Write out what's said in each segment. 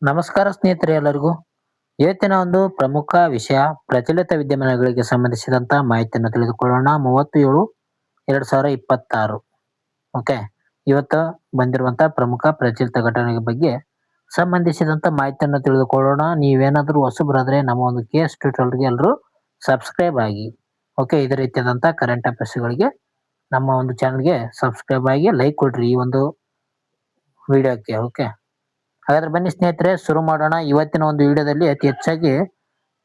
ನಮಸ್ಕಾರ ಸ್ನೇಹಿತರೆ ಎಲ್ಲರಿಗೂ. ಇವತ್ತಿನ ಒಂದು ಪ್ರಮುಖ ವಿಷಯ ಪ್ರಚಲಿತ ವಿದ್ಯಮಾನಗಳಿಗೆ ಸಂಬಂಧಿಸಿದಂತ ಮಾಹಿತಿಯನ್ನು ತಿಳಿದುಕೊಳ್ಳೋಣ. 37/7/2026. ಓಕೆ. ಇವತ್ತು ಬಂದಿರುವಂತಹ ಪ್ರಮುಖ ಪ್ರಚಲಿತ ಘಟನೆಗಳ ಬಗ್ಗೆ ಸಂಬಂಧಿಸಿದಂತ ಮಾಹಿತಿಯನ್ನು ತಿಳಿದುಕೊಳ್ಳೋಣ. ನೀವೇನಾದ್ರೂ ಹೊಸಬರಾದ್ರೆ ನಮ್ಮ ಒಂದು KS ಟ್ಯೂಟೋರಿಯಲ್ಗೆ ಎಲ್ಲರೂ ಸಬ್ಸ್ಕ್ರೈಬ್ ಆಗಿ. ಓಕೆ. ಇದೇ ರೀತಿಯಾದಂತ ಕರೆಂಟ್ ಅಫೇರ್ಸ್ಗಳಿಗೆ ನಮ್ಮ ಒಂದು ಚಾನಲ್ಗೆ ಸಬ್ಸ್ಕ್ರೈಬ್ ಆಗಿ ಲೈಕ್ ಕೊಡ್ರಿ ಈ ಒಂದು ವಿಡಿಯೋಕ್ಕೆ. ಓಕೆ. ಹಾಗಾದ್ರೆ ಬನ್ನಿ ಸ್ನೇಹಿತರೆ ಶುರು ಮಾಡೋಣ. ಇವತ್ತಿನ ಒಂದು ವಿಡಿಯೋದಲ್ಲಿ ಅತಿ ಹೆಚ್ಚಾಗಿ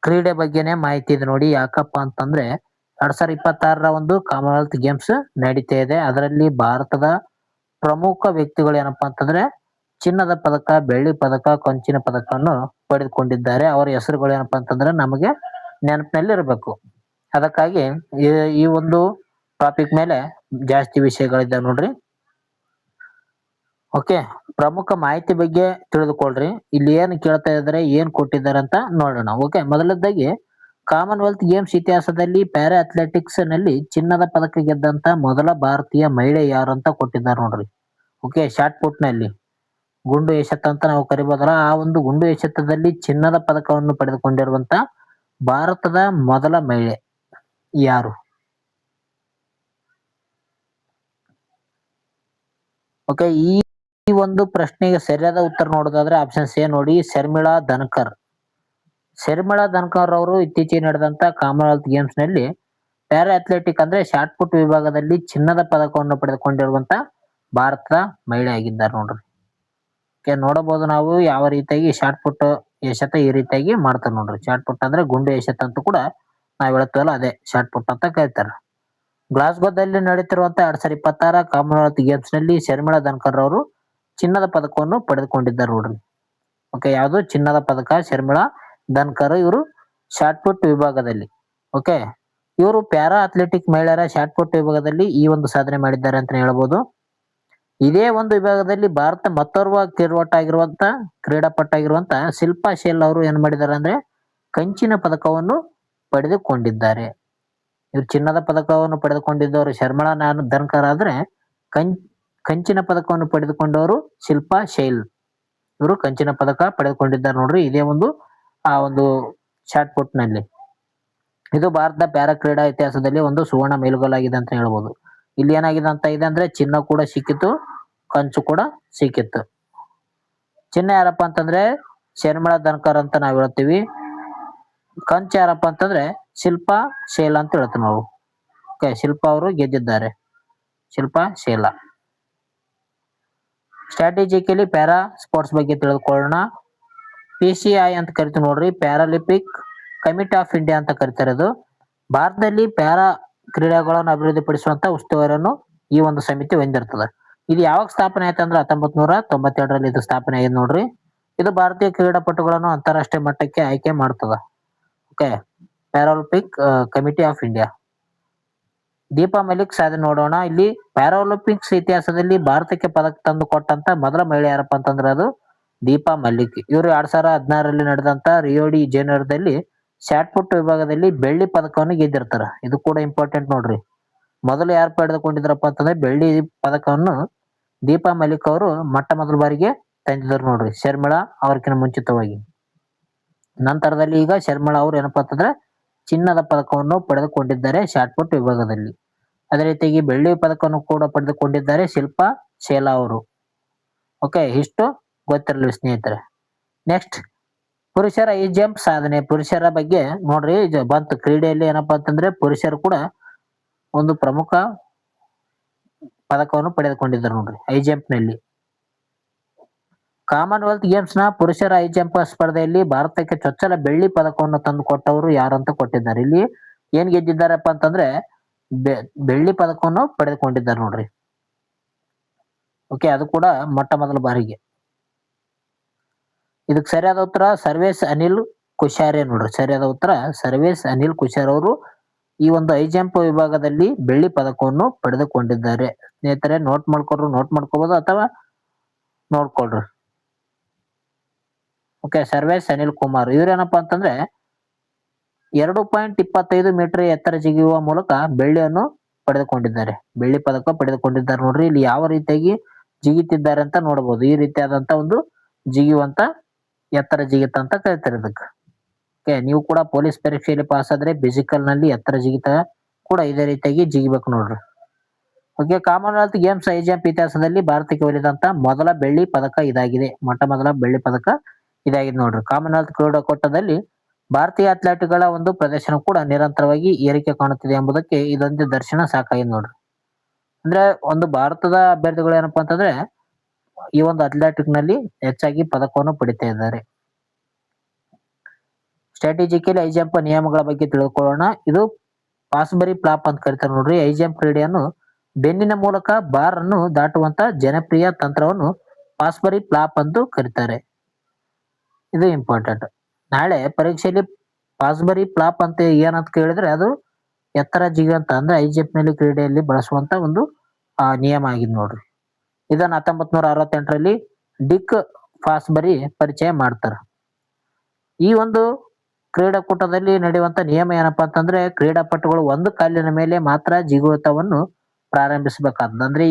ಕ್ರೀಡೆ ಬಗ್ಗೆನೇ ಮಾಹಿತಿ ಇದೆ ನೋಡಿ. ಯಾಕಪ್ಪ ಅಂತಂದ್ರೆ 2026ರ ಒಂದು ಕಾಮನ್ವೆಲ್ತ್ ಗೇಮ್ಸ್ ನಡೀತಾ ಇದೆ. ಅದರಲ್ಲಿ ಭಾರತದ ಪ್ರಮುಖ ವ್ಯಕ್ತಿಗಳು ಏನಪ್ಪಾ ಅಂತಂದ್ರೆ ಚಿನ್ನದ ಪದಕ, ಬೆಳ್ಳಿ ಪದಕ, ಕಂಚಿನ ಪದಕವನ್ನು ಪಡೆದುಕೊಂಡಿದ್ದಾರೆ. ಅವರ ಹೆಸರುಗಳು ಏನಪ್ಪಾ ಅಂತಂದ್ರೆ ನಮಗೆ ನೆನಪಿನಲ್ಲಿ ಇರಬೇಕು. ಅದಕ್ಕಾಗಿ ಈ ಒಂದು ಟಾಪಿಕ್ ಮೇಲೆ ಜಾಸ್ತಿ ವಿಷಯಗಳಿದ್ದಾವೆ ನೋಡ್ರಿ. ಓಕೆ. ಪ್ರಮುಖ ಮಾಹಿತಿ ಬಗ್ಗೆ ತಿಳಿದುಕೊಳ್ಳ್ರಿ. ಇಲ್ಲಿ ಏನು ಕೇಳ್ತಾ ಇದ್ದಾರೆ, ಏನ್ ಕೊಟ್ಟಿದ್ದಾರೆ ಅಂತ ನೋಡೋಣ. ಓಕೆ. ಮೊದಲನೇದಾಗಿ ಕಾಮನ್ವೆಲ್ತ್ ಗೇಮ್ಸ್ ಇತಿಹಾಸದಲ್ಲಿ ಪ್ಯಾರಾ ಅಥ್ಲೆಟಿಕ್ಸ್ ನಲ್ಲಿ ಚಿನ್ನದ ಪದಕ ಗೆದ್ದಂತ ಮೊದಲ ಭಾರತೀಯ ಮಹಿಳೆ ಯಾರು ಅಂತ ಕೊಟ್ಟಿದ್ದಾರೆ ನೋಡ್ರಿ. ಓಕೆ. ಶಾರ್ಟ್ ಪುಟ್ ನಲ್ಲಿ ಗುಂಡು ಎಸೆತ ಅಂತ ನಾವು ಕರಿಬೋದಲ್ಲ, ಆ ಒಂದು ಗುಂಡು ಎಸೆತದಲ್ಲಿ ಚಿನ್ನದ ಪದಕವನ್ನು ಪಡೆದುಕೊಂಡಿರುವಂತ ಭಾರತದ ಮೊದಲ ಮಹಿಳೆ ಯಾರು? ಓಕೆ. ಈ ಒಂದು ಪ್ರಶ್ನೆಗೆ ಸರಿಯಾದ ಉತ್ತರ ನೋಡೋದಾದ್ರೆ ಆಪ್ಷನ್ ಸಿ ನೋಡಿ, ಶರ್ಮಿಳಾ ಧನ್ಕರ್. ಶರ್ಮಿಳಾ ಧನ್ಕರ್ ಅವರು ಇತ್ತೀಚೆಗೆ ನಡೆದಂತ ಕಾಮನ್ವೆಲ್ತ್ ಗೇಮ್ಸ್ ನಲ್ಲಿ ಪ್ಯಾರಾ ಅಥ್ಲೆಟಿಕ್ ಅಂದ್ರೆ ಶಾರ್ಟ್ ಪುಟ್ ವಿಭಾಗದಲ್ಲಿ ಚಿನ್ನದ ಪದಕವನ್ನು ಪಡೆದುಕೊಂಡಿರುವಂತ ಭಾರತದ ಮಹಿಳೆ ಆಗಿದ್ದಾರೆ ನೋಡ್ರಿ. ಓಕೆ. ನೋಡಬಹುದು ನಾವು ಯಾವ ರೀತಿಯಾಗಿ ಶಾರ್ಟ್ ಪುಟ್ ಎಸೆತ ಈ ರೀತಿಯಾಗಿ ಮಾಡ್ತಾರೆ ನೋಡ್ರಿ. ಶಾರ್ಟ್ ಪುಟ್ ಅಂದ್ರೆ ಗುಂಡು ಎಸೆತ ಅಂತ ಕೂಡ ನಾವ್ ಹೇಳ್ತೀವಲ್ಲ, ಅದೇ ಶಾರ್ಟ್ ಪುಟ್ ಅಂತ ಕರೀತಾರೆ. ಗ್ಲಾಸ್ಗೋದಲ್ಲಿ ನಡೀತಿರುವಂತ 2026 ಕಾಮನ್ವೆಲ್ತ್ ಗೇಮ್ಸ್ ನಲ್ಲಿ ಶರ್ಮಿಳಾ ಧನ್ಕರ್ ಅವರು ಚಿನ್ನದ ಪದಕವನ್ನು ಪಡೆದುಕೊಂಡಿದ್ದಾರೆ ನೋಡ್ರಿ. ಓಕೆ. ಯಾವುದು ಚಿನ್ನದ ಪದಕ ಶರ್ಮಿಳಾ ಧನ್ಕರ್, ಇವರು ಶಾರ್ಟ್ ಪುಟ್ ವಿಭಾಗದಲ್ಲಿ. ಓಕೆ. ಇವರು ಪ್ಯಾರಾ ಅಥ್ಲೆಟಿಕ್ ಮಹಿಳೆಯರ ಶಾರ್ಟ್ ಪುಟ್ ವಿಭಾಗದಲ್ಲಿ ಈ ಒಂದು ಸಾಧನೆ ಮಾಡಿದ್ದಾರೆ ಅಂತ ಹೇಳ್ಬೋದು. ಇದೇ ಒಂದು ವಿಭಾಗದಲ್ಲಿ ಭಾರತ ಮತ್ತೋರ್ವ ಕ್ರೀಡಾಪಟ್ಟಾಗಿರುವಂತ ಶಿಲ್ಪಾ ಶೆಲ್ ಅವರು ಏನ್ ಮಾಡಿದ್ದಾರೆ ಅಂದ್ರೆ ಕಂಚಿನ ಪದಕವನ್ನು ಪಡೆದುಕೊಂಡಿದ್ದಾರೆ. ಇವರು ಚಿನ್ನದ ಪದಕವನ್ನು ಪಡೆದುಕೊಂಡಿದ್ದವರು ಶರ್ಮಿಳಾ ಧನ್ಕರ್ ಆದ್ರೆ ಕಂಚಿನ ಪದಕವನ್ನು ಪಡೆದುಕೊಂಡವರು ಶಿಲ್ಪಾ ಶೆಲ್. ಇವರು ಕಂಚಿನ ಪದಕ ಪಡೆದುಕೊಂಡಿದ್ದಾರೆ ನೋಡ್ರಿ. ಇದೇ ಒಂದು ಆ ಒಂದು ಶಾರ್ಟ್ ಪುಟ್ ನಲ್ಲಿ. ಇದು ಭಾರತದ ಪ್ಯಾರಾ ಕ್ರೀಡಾ ಇತಿಹಾಸದಲ್ಲಿ ಒಂದು ಸುವರ್ಣ ಮೈಲುಗಲ್ಲಾಗಿದೆ ಅಂತ ಹೇಳ್ಬೋದು. ಇಲ್ಲಿ ಏನಾಗಿದೆ ಅಂತ ಇದೆ ಅಂದ್ರೆ ಚಿನ್ನ ಕೂಡ ಸಿಕ್ಕಿತ್ತು, ಕಂಚು ಕೂಡ ಸಿಕ್ಕಿತ್ತು. ಚಿನ್ನ ಯಾರಪ್ಪ ಅಂತಂದ್ರೆ ಶರ್ಮಿಳಾ ಧನ್ಕರ್ ಅಂತ ನಾವ್ ಹೇಳ್ತೀವಿ. ಕಂಚು ಯಾರಪ್ಪ ಅಂತಂದ್ರೆ ಶಿಲ್ಪಾ ಶೇಲ್ ಅಂತ ಹೇಳ್ತೀವಿ ನಾವು. ಓಕೆ. ಶಿಲ್ಪಾ ಅವರು ಗೆದ್ದಿದ್ದಾರೆ, ಶಿಲ್ಪಾ ಶೇಲಾ. ಸ್ಟ್ರಾಟಜಿಕಲಿ ಪ್ಯಾರಾ ಸ್ಪೋರ್ಟ್ಸ್ ಬಗ್ಗೆ ತಿಳಿದುಕೊಳ್ಳೋಣ. PCI ಅಂತ ಕರಿತೀವಿ ನೋಡ್ರಿ, ಪ್ಯಾರಾಲಿಂಪಿಕ್ ಕಮಿಟಿ ಆಫ್ ಇಂಡಿಯಾ ಅಂತ ಕರಿತಾರೆ. ಅದು ಭಾರತದಲ್ಲಿ ಪ್ಯಾರಾ ಕ್ರೀಡೆಗಳನ್ನು ಅಭಿವೃದ್ಧಿಪಡಿಸುವಂತ ಉಸ್ತುವಾರಿಯನ್ನು ಈ ಒಂದು ಸಮಿತಿ ಹೊಂದಿರ್ತದೆ. ಇದು ಯಾವಾಗ ಸ್ಥಾಪನೆ ಆಯ್ತು ಅಂದ್ರೆ 1992ರಲ್ಲಿ ಇದು ಸ್ಥಾಪನೆ ಆಗಿದೆ ನೋಡ್ರಿ. ಇದು ಭಾರತೀಯ ಕ್ರೀಡಾಪಟುಗಳನ್ನು ಅಂತಾರಾಷ್ಟ್ರೀಯ ಮಟ್ಟಕ್ಕೆ ಆಯ್ಕೆ ಮಾಡ್ತದ. Okay. Paralympic committee of India. Deepa Malik ಸಾಧನೆ ನೋಡೋಣ. ಇಲ್ಲಿ ಪ್ಯಾರಾಲಿಂಪಿಕ್ಸ್ ಇತಿಹಾಸದಲ್ಲಿ ಭಾರತಕ್ಕೆ ಪದಕ ತಂದು ಕೊಟ್ಟಂತ ಮೊದಲ ಮಹಿಳೆ ಯಾರಪ್ಪ ಅಂತಂದ್ರೆ ಅದು ದೀಪಾ ಮಲ್ಲಿಕ್. ಇವರು 2016ರಲ್ಲಿ ನಡೆದಂತ ರಿಯೋ ಡಿ ಜನೇರೋದಲ್ಲಿ ಶಾರ್ಟ್ ಪುಟ್ ವಿಭಾಗದಲ್ಲಿ ಬೆಳ್ಳಿ ಪದಕವನ್ನು ಗೆದ್ದಿರ್ತಾರ. ಇದು ಕೂಡ ಇಂಪಾರ್ಟೆಂಟ್ ನೋಡ್ರಿ. ಮೊದಲು ಯಾರು ಪಡೆದುಕೊಂಡಿದ್ರಪ್ಪ ಅಂತಂದ್ರೆ ಬೆಳ್ಳಿ ಪದಕವನ್ನು ದೀಪಾ ಮಲಿಕ್ ಅವರು ಮೊದಲ ಬಾರಿಗೆ ತಂದಿದ್ರು ನೋಡ್ರಿ, ಶರ್ಮಿಳಾ ಅವ್ರಕಿಂತ ಮುಂಚಿತವಾಗಿ. ನಂತರದಲ್ಲಿ ಈಗ ಶರ್ಮಿಳಾ ಅವರು ಏನಪ್ಪಾ ಅಂತಂದ್ರೆ ಚಿನ್ನದ ಪದಕವನ್ನು ಪಡೆದುಕೊಂಡಿದ್ದಾರೆ ಶಾರ್ಟ್ ಪುಟ್ ವಿಭಾಗದಲ್ಲಿ. ಅದೇ ರೀತಿಯಾಗಿ ಬೆಳ್ಳಿ ಪದಕವನ್ನು ಕೂಡ ಪಡೆದುಕೊಂಡಿದ್ದಾರೆ ಶಿಲ್ಪಾ ಶೇಲಾ ಅವರು. ಓಕೆ. ಇಷ್ಟು ಗೊತ್ತಿರಲಿ ಸ್ನೇಹಿತರೆ. ನೆಕ್ಸ್ಟ್ ಪುರುಷರ ಹೈ ಜಂಪ್ ಸಾಧನೆ. ಪುರುಷರ ಬಗ್ಗೆ ನೋಡ್ರಿ, ಬಂತು ಕ್ರೀಡೆಯಲ್ಲಿ ಏನಪ್ಪಾ ಅಂತಂದ್ರೆ ಪುರುಷರು ಕೂಡ ಒಂದು ಪ್ರಮುಖ ಪದಕವನ್ನು ಪಡೆದುಕೊಂಡಿದ್ದಾರೆ ನೋಡ್ರಿ ಹೈ ಜಂಪ್ ನಲ್ಲಿ. ಕಾಮನ್ವೆಲ್ತ್ ಗೇಮ್ಸ್ ನ ಪುರುಷರ ಹೈ ಜಂಪ್ ಸ್ಪರ್ಧೆಯಲ್ಲಿ ಭಾರತಕ್ಕೆ ಚೊಚ್ಚಲ ಬೆಳ್ಳಿ ಪದಕವನ್ನು ತಂದು ಕೊಟ್ಟವರು ಯಾರಂತ ಕೊಟ್ಟಿದ್ದಾರೆ. ಇಲ್ಲಿ ಏನ್ ಗೆದ್ದಿದ್ದಾರಪ್ಪ ಅಂತಂದ್ರೆ ಬೆಳ್ಳಿ ಪದಕವನ್ನು ಪಡೆದುಕೊಂಡಿದ್ದಾರೆ ನೋಡ್ರಿ. ಓಕೆ. ಅದು ಕೂಡ ಮೊದಲ ಬಾರಿಗೆ. ಇದಕ್ಕೆ ಸರಿಯಾದ ಉತ್ತರ ಸರ್ವೇಶ್ ಅನಿಲ್ ಕುಶಾರೆ ನೋಡ್ರಿ. ಸರಿಯಾದ ಉತ್ತರ ಸರ್ವೇಶ್ ಅನಿಲ್ ಕುಶಾರ್ ಅವರು ಈ ಒಂದು ಹೈ ಜಂಪ್ ವಿಭಾಗದಲ್ಲಿ ಬೆಳ್ಳಿ ಪದಕವನ್ನು ಪಡೆದುಕೊಂಡಿದ್ದಾರೆ. ಸ್ನೇಹಿತರೆ ನೋಟ್ ಮಾಡ್ಕೋಬಹುದು ಅಥವಾ ನೋಡ್ಕೊಳ್ರಿ. ಓಕೆ. ಸರ್ವೇಶ್ ಅನಿಲ್ ಕುಮಾರ್ ಇವ್ರೇನಪ್ಪಾ ಅಂತಂದ್ರೆ 2.25 ಮೀಟರ್ ಎತ್ತರ ಜಿಗಿಯುವ ಮೂಲಕ ಬೆಳ್ಳಿಯನ್ನು ಪಡೆದುಕೊಂಡಿದ್ದಾರೆ. ಬೆಳ್ಳಿ ಪದಕ ಪಡೆದುಕೊಂಡಿದ್ದಾರೆ ನೋಡ್ರಿ. ಇಲ್ಲಿ ಯಾವ ರೀತಿಯಾಗಿ ಜಿಗಿತಿದ್ದಾರೆ ಅಂತ ನೋಡಬಹುದು. ಈ ರೀತಿಯಾದಂತ ಒಂದು ಜಿಗಿಯುವಂತ ಎತ್ತರ ಜಿಗಿತ ಅಂತ ಕರಿತಾರೆ ಇದಕ್ಕೆ. ಓಕೆ, ನೀವು ಕೂಡ ಪೊಲೀಸ್ ಪರೀಕ್ಷೆಯಲ್ಲಿ ಪಾಸ್ ಆದ್ರೆ ಫಿಸಿಕಲ್ ನಲ್ಲಿ ಎತ್ತರ ಜಿಗಿತ ಕೂಡ ಇದೇ ರೀತಿಯಾಗಿ ಜಿಗಿಬೇಕು ನೋಡ್ರಿ. Okay, Commonwealth games high jump ಇತಿಹಾಸದಲ್ಲಿ ಭಾರತಕ್ಕೆ ಒಲಿದಂತ ಮೊದಲ ಬೆಳ್ಳಿ ಪದಕ ಇದಾಗಿದೆ. ಮೊಟ್ಟ ಮೊದಲ ಬೆಳ್ಳಿ ಪದಕ ಇದಾಗಿದೆ ನೋಡ್ರಿ. ಕಾಮನ್ವೆಲ್ತ್ ಕ್ರೀಡಾಕೂಟದಲ್ಲಿ ಭಾರತೀಯ ಅಥ್ಲೆಟ್ಗಳ ಒಂದು ಪ್ರದರ್ಶನ ಕೂಡ ನಿರಂತರವಾಗಿ ಏರಿಕೆ ಕಾಣುತ್ತಿದೆ ಎಂಬುದಕ್ಕೆ ಇದೊಂದು ದರ್ಶನ ಸಾಕಾಗಿದೆ ನೋಡ್ರಿ. ಅಂದ್ರೆ ಒಂದು ಭಾರತದ ಅಭ್ಯರ್ಥಿಗಳು ಏನಪ್ಪಾ ಅಂತಂದ್ರೆ ಈ ಒಂದು ಅಥ್ಲೆಟಿಕ್ ನಲ್ಲಿ ಹೆಚ್ಚಾಗಿ ಪದಕವನ್ನು ಪಡಿತಾ ಇದ್ದಾರೆ. ಸ್ಟ್ರಾಟಜಿಕಲಿ ಹೈ ಜಂಪ್ ನಿಯಮಗಳ ಬಗ್ಗೆ ತಿಳ್ಕೊಳ್ಳೋಣ. ಇದು ಪಾಸ್ಬರಿ ಫ್ಲಾಪ್ ಅಂತ ಕರಿತಾರೆ ನೋಡ್ರಿ. ಹೈ ಜಂಪ್ ಕ್ರೀಡೆಯನ್ನು ಬೆನ್ನಿನ ಮೂಲಕ ಬಾರ್ ಅನ್ನು ದಾಟುವಂತ ಜನಪ್ರಿಯ ತಂತ್ರವನ್ನು ಪಾಸ್ಬರಿ ಫ್ಲಾಪ್ ಎಂದು ಕರೀತಾರೆ. ಇದು ಇಂಪಾರ್ಟೆಂಟ್. ನಾಳೆ ಪರೀಕ್ಷೆಯಲ್ಲಿ ಪಾಸ್ಬರಿ ಫ್ಲಾಪ್ ಅಂತ ಏನಂತ ಕೇಳಿದ್ರೆ ಅದು ಎತ್ತರ ಜಿಗಿಯಂತ ಅಂದ್ರೆ ಹೈ ಜಂಪ್ ನಲ್ಲಿ ಕ್ರೀಡೆಯಲ್ಲಿ ಬಳಸುವಂತ ಒಂದು ನಿಯಮ ಆಗಿದೆ ನೋಡ್ರಿ. ಇದನ್ನ 1968ರಲ್ಲಿ ಡಿಕ್ ಫಾಸ್ಬರಿ ಪರಿಚಯ ಮಾಡ್ತಾರೆ. ಈ ಒಂದು ಕ್ರೀಡಾಕೂಟದಲ್ಲಿ ನಡೆಯುವಂತ ನಿಯಮ ಏನಪ್ಪಾ ಅಂತಂದ್ರೆ ಕ್ರೀಡಾಪಟುಗಳು ಒಂದು ಕಾಲಿನ ಮೇಲೆ ಮಾತ್ರ ಜಿಗುತವನ್ನು ಪ್ರಾರಂಭಿಸಬೇಕಾದ. ಅಂದ್ರೆ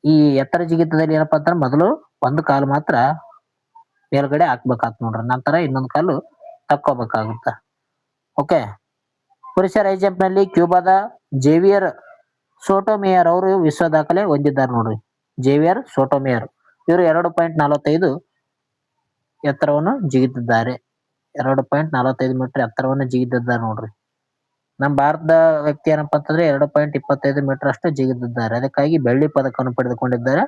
ಈ ಎತ್ತರ ಜಿಗಿತದಲ್ಲಿ ಏನಪ್ಪಾ ಅಂತಂದ್ರೆ ಮೊದಲು ಒಂದು ಕಾಲು ಮಾತ್ರ ಮೇಲ್ಗಡೆ ಹಾಕ್ಬೇಕಾತ್ ನೋಡ್ರಿ, ನಂತರ ಇನ್ನೊಂದು ಕಾಲು ತಕ್ಕೋಬೇಕಾಗುತ್ತ. ಓಕೆ, ಪುರುಷರ ಹೈ ಜಂಪ್ ನಲ್ಲಿ ಕ್ಯೂಬಾದ ಜೇವಿಯರ್ ಸೋಟೋಮೇಯರ್ ಅವರು ವಿಶ್ವ ದಾಖಲೆ ಹೊಂದಿದ್ದಾರೆ ನೋಡ್ರಿ. ಜೇವಿಯರ್ ಸೋಟೋಮೇಯರ್ ಇವರು 2.45 ಎತ್ತರವನ್ನು ಜಿಗಿದಿದ್ದಾರೆ. 2.45 ಮೀಟರ್ ಎತ್ತರವನ್ನು ಜಿಗಿದಿದ್ದಾರೆ ನೋಡ್ರಿ. ನಮ್ಮ ಭಾರತದ ವ್ಯಕ್ತಿ ಏನಪ್ಪಾ ಅಂತಂದ್ರೆ 2.25 ಮೀಟರ್ ಅಷ್ಟು ಜಿಗಿದಿದ್ದಾರೆ. ಅದಕ್ಕಾಗಿ ಬೆಳ್ಳಿ ಪದಕವನ್ನು ಪಡೆದುಕೊಂಡಿದ್ದಾರೆ.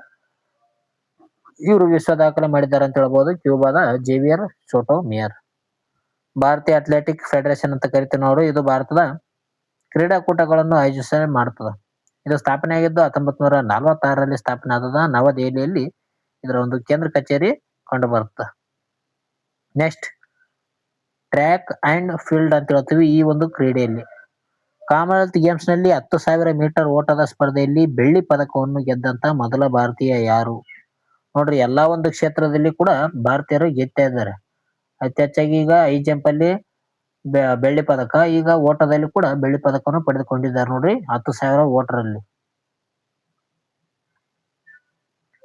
ಇವರು ವಿಶ್ವ ದಾಖಲೆ ಮಾಡಿದ್ದಾರೆ ಅಂತ ಹೇಳ್ಬೋದು. ಕ್ಯೂಬಾದ ಜೇವಿಯರ್ ಸೋಟೋಮೇಯರ್. ಭಾರತೀಯ ಅಥ್ಲೆಟಿಕ್ ಫೆಡರೇಷನ್ ಅಂತ ಕರಿತೀವಿ ನೋಡು. ಇದು ಭಾರತದ ಕ್ರೀಡಾಕೂಟಗಳನ್ನು ಆಯೋಜಿಸ ಮಾಡ್ತದ. ಇದು ಸ್ಥಾಪನೆ ಆಗಿದ್ದು 1946ರಲ್ಲಿ ಸ್ಥಾಪನೆ ಆದದ. ನವದೆಹಲಿಯಲ್ಲಿ ಇದರ ಒಂದು ಕೇಂದ್ರ ಕಚೇರಿ ಕಂಡು ಬರುತ್ತೆ. ನೆಕ್ಸ್ಟ್ ಟ್ರ್ಯಾಕ್ ಅಂಡ್ ಫೀಲ್ಡ್ ಅಂತ ಹೇಳ್ತೀವಿ. ಈ ಒಂದು ಕ್ರೀಡೆಯಲ್ಲಿ ಕಾಮನ್ವೆಲ್ತ್ ಗೇಮ್ಸ್ ನಲ್ಲಿ 10,000 ಮೀಟರ್ ಓಟದ ಸ್ಪರ್ಧೆಯಲ್ಲಿ ಬೆಳ್ಳಿ ಪದಕವನ್ನು ಗೆದ್ದಂತ ಮೊದಲ ಭಾರತೀಯ ಯಾರು? ನೋಡ್ರಿ, ಎಲ್ಲಾ ಒಂದು ಕ್ಷೇತ್ರದಲ್ಲಿ ಕೂಡ ಭಾರತೀಯರು ಗೆದ್ತಾ ಇದ್ದಾರೆ. ಅತಿ ಹೆಚ್ಚಾಗಿ ಈಗ ಹೈ ಜಂಪ್ ಅಲ್ಲಿ ಬೆಳ್ಳಿ ಪದಕ, ಈಗ ಓಟದಲ್ಲಿ ಕೂಡ ಬೆಳ್ಳಿ ಪದಕವನ್ನು ಪಡೆದುಕೊಂಡಿದ್ದಾರೆ ನೋಡ್ರಿ 10,000 ಓಟರಲ್ಲಿ.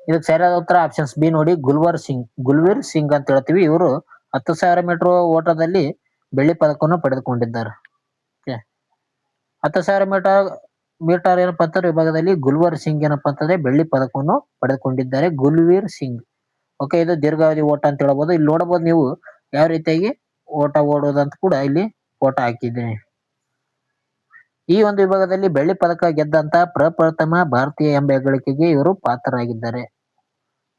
ಇದಕ್ಕೆ ಸರಿಯಾದ ಉತ್ತರ ಆಪ್ಷನ್ಸ್ ಬಿ ನೋಡಿ, ಗುಲ್ವೀರ್ ಸಿಂಗ್ ಅಂತ ಹೇಳ್ತೀವಿ. ಇವರು 10,000 ಮೀಟರ್ ಓಟದಲ್ಲಿ ಬೆಳ್ಳಿ ಪದಕವನ್ನು ಪಡೆದುಕೊಂಡಿದ್ದಾರೆ. 10,000 ಮೀಟರ್ ಏನಪ್ಪಾ ಅಂತಂದ್ರೆ ವಿಭಾಗದಲ್ಲಿ ಗುಲ್ವರ್ ಸಿಂಗ್ ಏನಪ್ಪಾ ಅಂತಂದ್ರೆ ಬೆಳ್ಳಿ ಪದಕವನ್ನು ಪಡೆದುಕೊಂಡಿದ್ದಾರೆ. ಗುಲ್ವೀರ್ ಸಿಂಗ್. ಓಕೆ, ಇದು ದೀರ್ಘಾವಧಿ ಓಟ ಅಂತ ಹೇಳ್ಬೋದು. ಇಲ್ಲಿ ನೋಡಬಹುದು ನೀವು ಯಾವ ರೀತಿಯಾಗಿ ಓಟ ಓಡೋದಂತ ಕೂಡ ಇಲ್ಲಿ ಓಟ ಹಾಕಿದ್ದೀನಿ. ಈ ಒಂದು ವಿಭಾಗದಲ್ಲಿ ಬೆಳ್ಳಿ ಪದಕ ಗೆದ್ದಂತ ಪ್ರಪ್ರಥಮ ಭಾರತೀಯ ಎಂಬ ಹೆಗ್ಗಳಿಕೆಗೆ ಇವರು ಪಾತ್ರರಾಗಿದ್ದಾರೆ.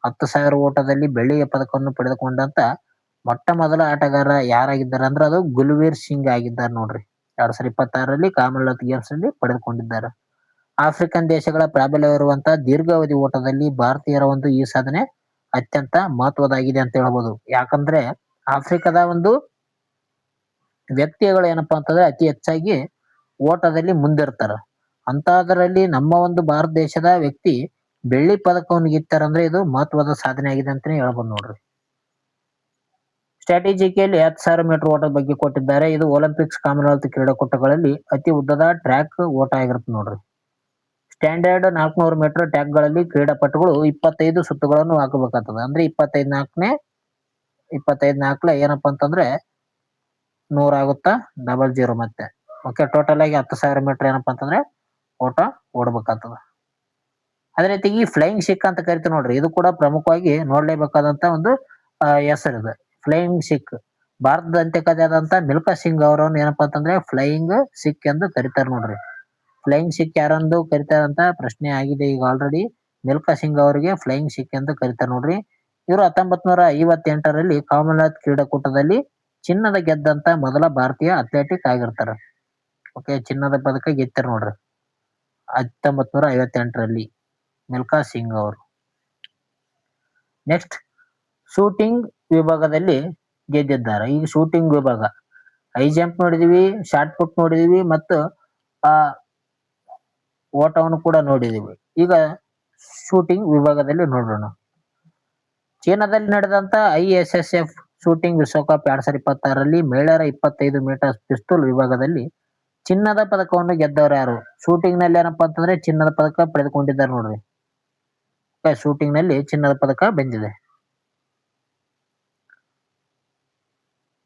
10,000 ಓಟದಲ್ಲಿ ಬೆಳ್ಳಿಯ ಪದಕವನ್ನು ಪಡೆದುಕೊಂಡಂತ ಮೊಟ್ಟ ಮೊದಲ ಆಟಗಾರ ಯಾರಾಗಿದ್ದಾರೆ ಅಂದ್ರೆ ಅದು ಗುಲ್ವೀರ್ ಸಿಂಗ್ ಆಗಿದ್ದಾರೆ ನೋಡ್ರಿ. 2026ರಲ್ಲಿ ಕಾಮನ್ವೆಲ್ತ್ ಗೇಮ್ಸ್ ನಲ್ಲಿ ಪಡೆದುಕೊಂಡಿದ್ದಾರೆ. ಆಫ್ರಿಕನ್ ದೇಶಗಳ ಪ್ರಾಬಲ್ಯವಿರುವಂತಹ ದೀರ್ಘಾವಧಿ ಓಟದಲ್ಲಿ ಭಾರತೀಯರ ಒಂದು ಈ ಸಾಧನೆ ಅತ್ಯಂತ ಮಹತ್ವದಾಗಿದೆ ಅಂತ ಹೇಳ್ಬೋದು. ಯಾಕಂದ್ರೆ ಆಫ್ರಿಕಾದ ಒಂದು ವ್ಯಕ್ತಿಗಳು ಏನಪ್ಪಾ ಅಂತಂದ್ರೆ ಅತಿ ಹೆಚ್ಚಾಗಿ ಓಟದಲ್ಲಿ ಮುಂದಿರ್ತಾರ. ಅಂತದ್ರಲ್ಲಿ ನಮ್ಮ ಒಂದು ಭಾರತ ದೇಶದ ವ್ಯಕ್ತಿ ಬೆಳ್ಳಿ ಪದಕವನ್ನು ಗೆದ್ದಾರಂದ್ರೆ ಇದು ಮಹತ್ವದ ಸಾಧನೆ ಆಗಿದೆ ಅಂತಾನೆ ಹೇಳ್ಬೋದು ನೋಡ್ರಿ. ಸ್ಟ್ರಾಟಜಿಕಲ್ಲಿ 10,000 ಮೀಟರ್ ಓಟದ ಬಗ್ಗೆ ಕೊಟ್ಟಿದ್ದಾರೆ. ಇದು ಒಲಿಂಪಿಕ್ಸ್ ಕಾಮನ್ವೆಲ್ತ್ ಕ್ರೀಡಾಕೂಟಗಳಲ್ಲಿ ಅತಿ ಉದ್ದದ ಟ್ರ್ಯಾಕ್ ಓಟ ಆಗಿರುತ್ತೆ ನೋಡ್ರಿ. ಸ್ಟ್ಯಾಂಡರ್ಡ್ 400 ಮೀಟರ್ ಟ್ರ್ಯಾಕ್ಗಳಲ್ಲಿ ಕ್ರೀಡಾಪಟುಗಳು 25 ಸುತ್ತುಗಳನ್ನು ಹಾಕಬೇಕಾಗ್ತದೆ. ಅಂದ್ರೆ 25 ಏನಪ್ಪಾ ಅಂತಂದ್ರೆ 100 ಆಗುತ್ತಾ, 00 ಮತ್ತೆ. ಓಕೆ, ಟೋಟಲ್ ಆಗಿ 10,000 ಮೀಟರ್ ಏನಪ್ಪಾ ಅಂತಂದ್ರೆ ಓಟ ಓಡಬೇಕಾಗ್ತದ. ಅದೇ ರೀತಿ ಫ್ಲೈಯಿಂಗ್ ಸಿಕ್ ಅಂತ ಕರಿತೀವಿ ನೋಡ್ರಿ. ಇದು ಕೂಡ ಪ್ರಮುಖವಾಗಿ ನೋಡ್ಲೇಬೇಕಾದಂತ ಒಂದು ಹೆಸರಿದೆ, ಫ್ಲೈಯಿಂಗ್ ಸಿಕ್. ಭಾರತದ ಅಂತ್ಯಕಥೆಯಾದಂತ ಮಿಲ್ಕಾ ಸಿಂಗ್ ಅವರನ್ನು ಏನಪ್ಪಾ ಅಂತಂದ್ರೆ ಫ್ಲೈಯಿಂಗ್ ಸಿಕ್ ಎಂದು ಕರಿತಾರೆ ನೋಡ್ರಿ. ಫ್ಲೈಯಿಂಗ್ ಸಿಕ್ ಯಾರಂದು ಕರಿತಾರೆ ಅಂತ ಪ್ರಶ್ನೆ ಆಗಿದೆ ಈಗ ಆಲ್ರೆಡಿ. ಮಿಲ್ಕಾ ಸಿಂಗ್ ಅವರಿಗೆ ಫ್ಲೈಯಿಂಗ್ ಸಿಕ್ ಎಂದು ಕರಿತಾರೆ ನೋಡ್ರಿ. ಇವರು 1958ರಲ್ಲಿ ಕಾಮನ್ವೆಲ್ತ್ ಕ್ರೀಡಾಕೂಟದಲ್ಲಿ ಚಿನ್ನದ ಗೆದ್ದಂತ ಮೊದಲ ಭಾರತೀಯ ಅಥ್ಲೆಟಿಕ್ ಆಗಿರ್ತಾರೆ. ಓಕೆ, ಚಿನ್ನದ ಪದಕ ಗೆದ್ತಾರೆ ನೋಡ್ರಿ 1958ರಲ್ಲಿ ಮಿಲ್ಕಾ ಸಿಂಗ್ ಅವರು. ನೆಕ್ಸ್ಟ್ ಶೂಟಿಂಗ್ ವಿಭಾಗದಲ್ಲಿ ಗೆದ್ದಿದ್ದಾರೆ. ಈಗ ಶೂಟಿಂಗ್ ವಿಭಾಗ ಹೈ ಜಂಪ್ ನೋಡಿದೀವಿ, ಶಾರ್ಟ್ ಪುಟ್ ನೋಡಿದೀವಿ ಮತ್ತು ಓಟವನ್ನು ಕೂಡ ನೋಡಿದೀವಿ. ಈಗ ಶೂಟಿಂಗ್ ವಿಭಾಗದಲ್ಲಿ ನೋಡೋಣ. ಚೀನಾದಲ್ಲಿ ನಡೆದಂತ ISSF ಶೂಟಿಂಗ್ ವಿಶ್ವಕಪ್ 2026ರಲ್ಲಿ ಮಹಿಳೆಯರ 25 ಮೀಟರ್ ಪಿಸ್ತೂಲ್ ವಿಭಾಗದಲ್ಲಿ ಚಿನ್ನದ ಪದಕವನ್ನು ಗೆದ್ದವರು ಯಾರು? ಶೂಟಿಂಗ್ ನಲ್ಲಿ ಏನಪ್ಪಾ ಅಂತಂದ್ರೆ ಚಿನ್ನದ ಪದಕ ಪಡೆದುಕೊಂಡಿದ್ದಾರೆ ನೋಡ್ರಿ. ಶೂಟಿಂಗ್ ನಲ್ಲಿ ಚಿನ್ನದ ಪದಕ ಬಂದಿದೆ.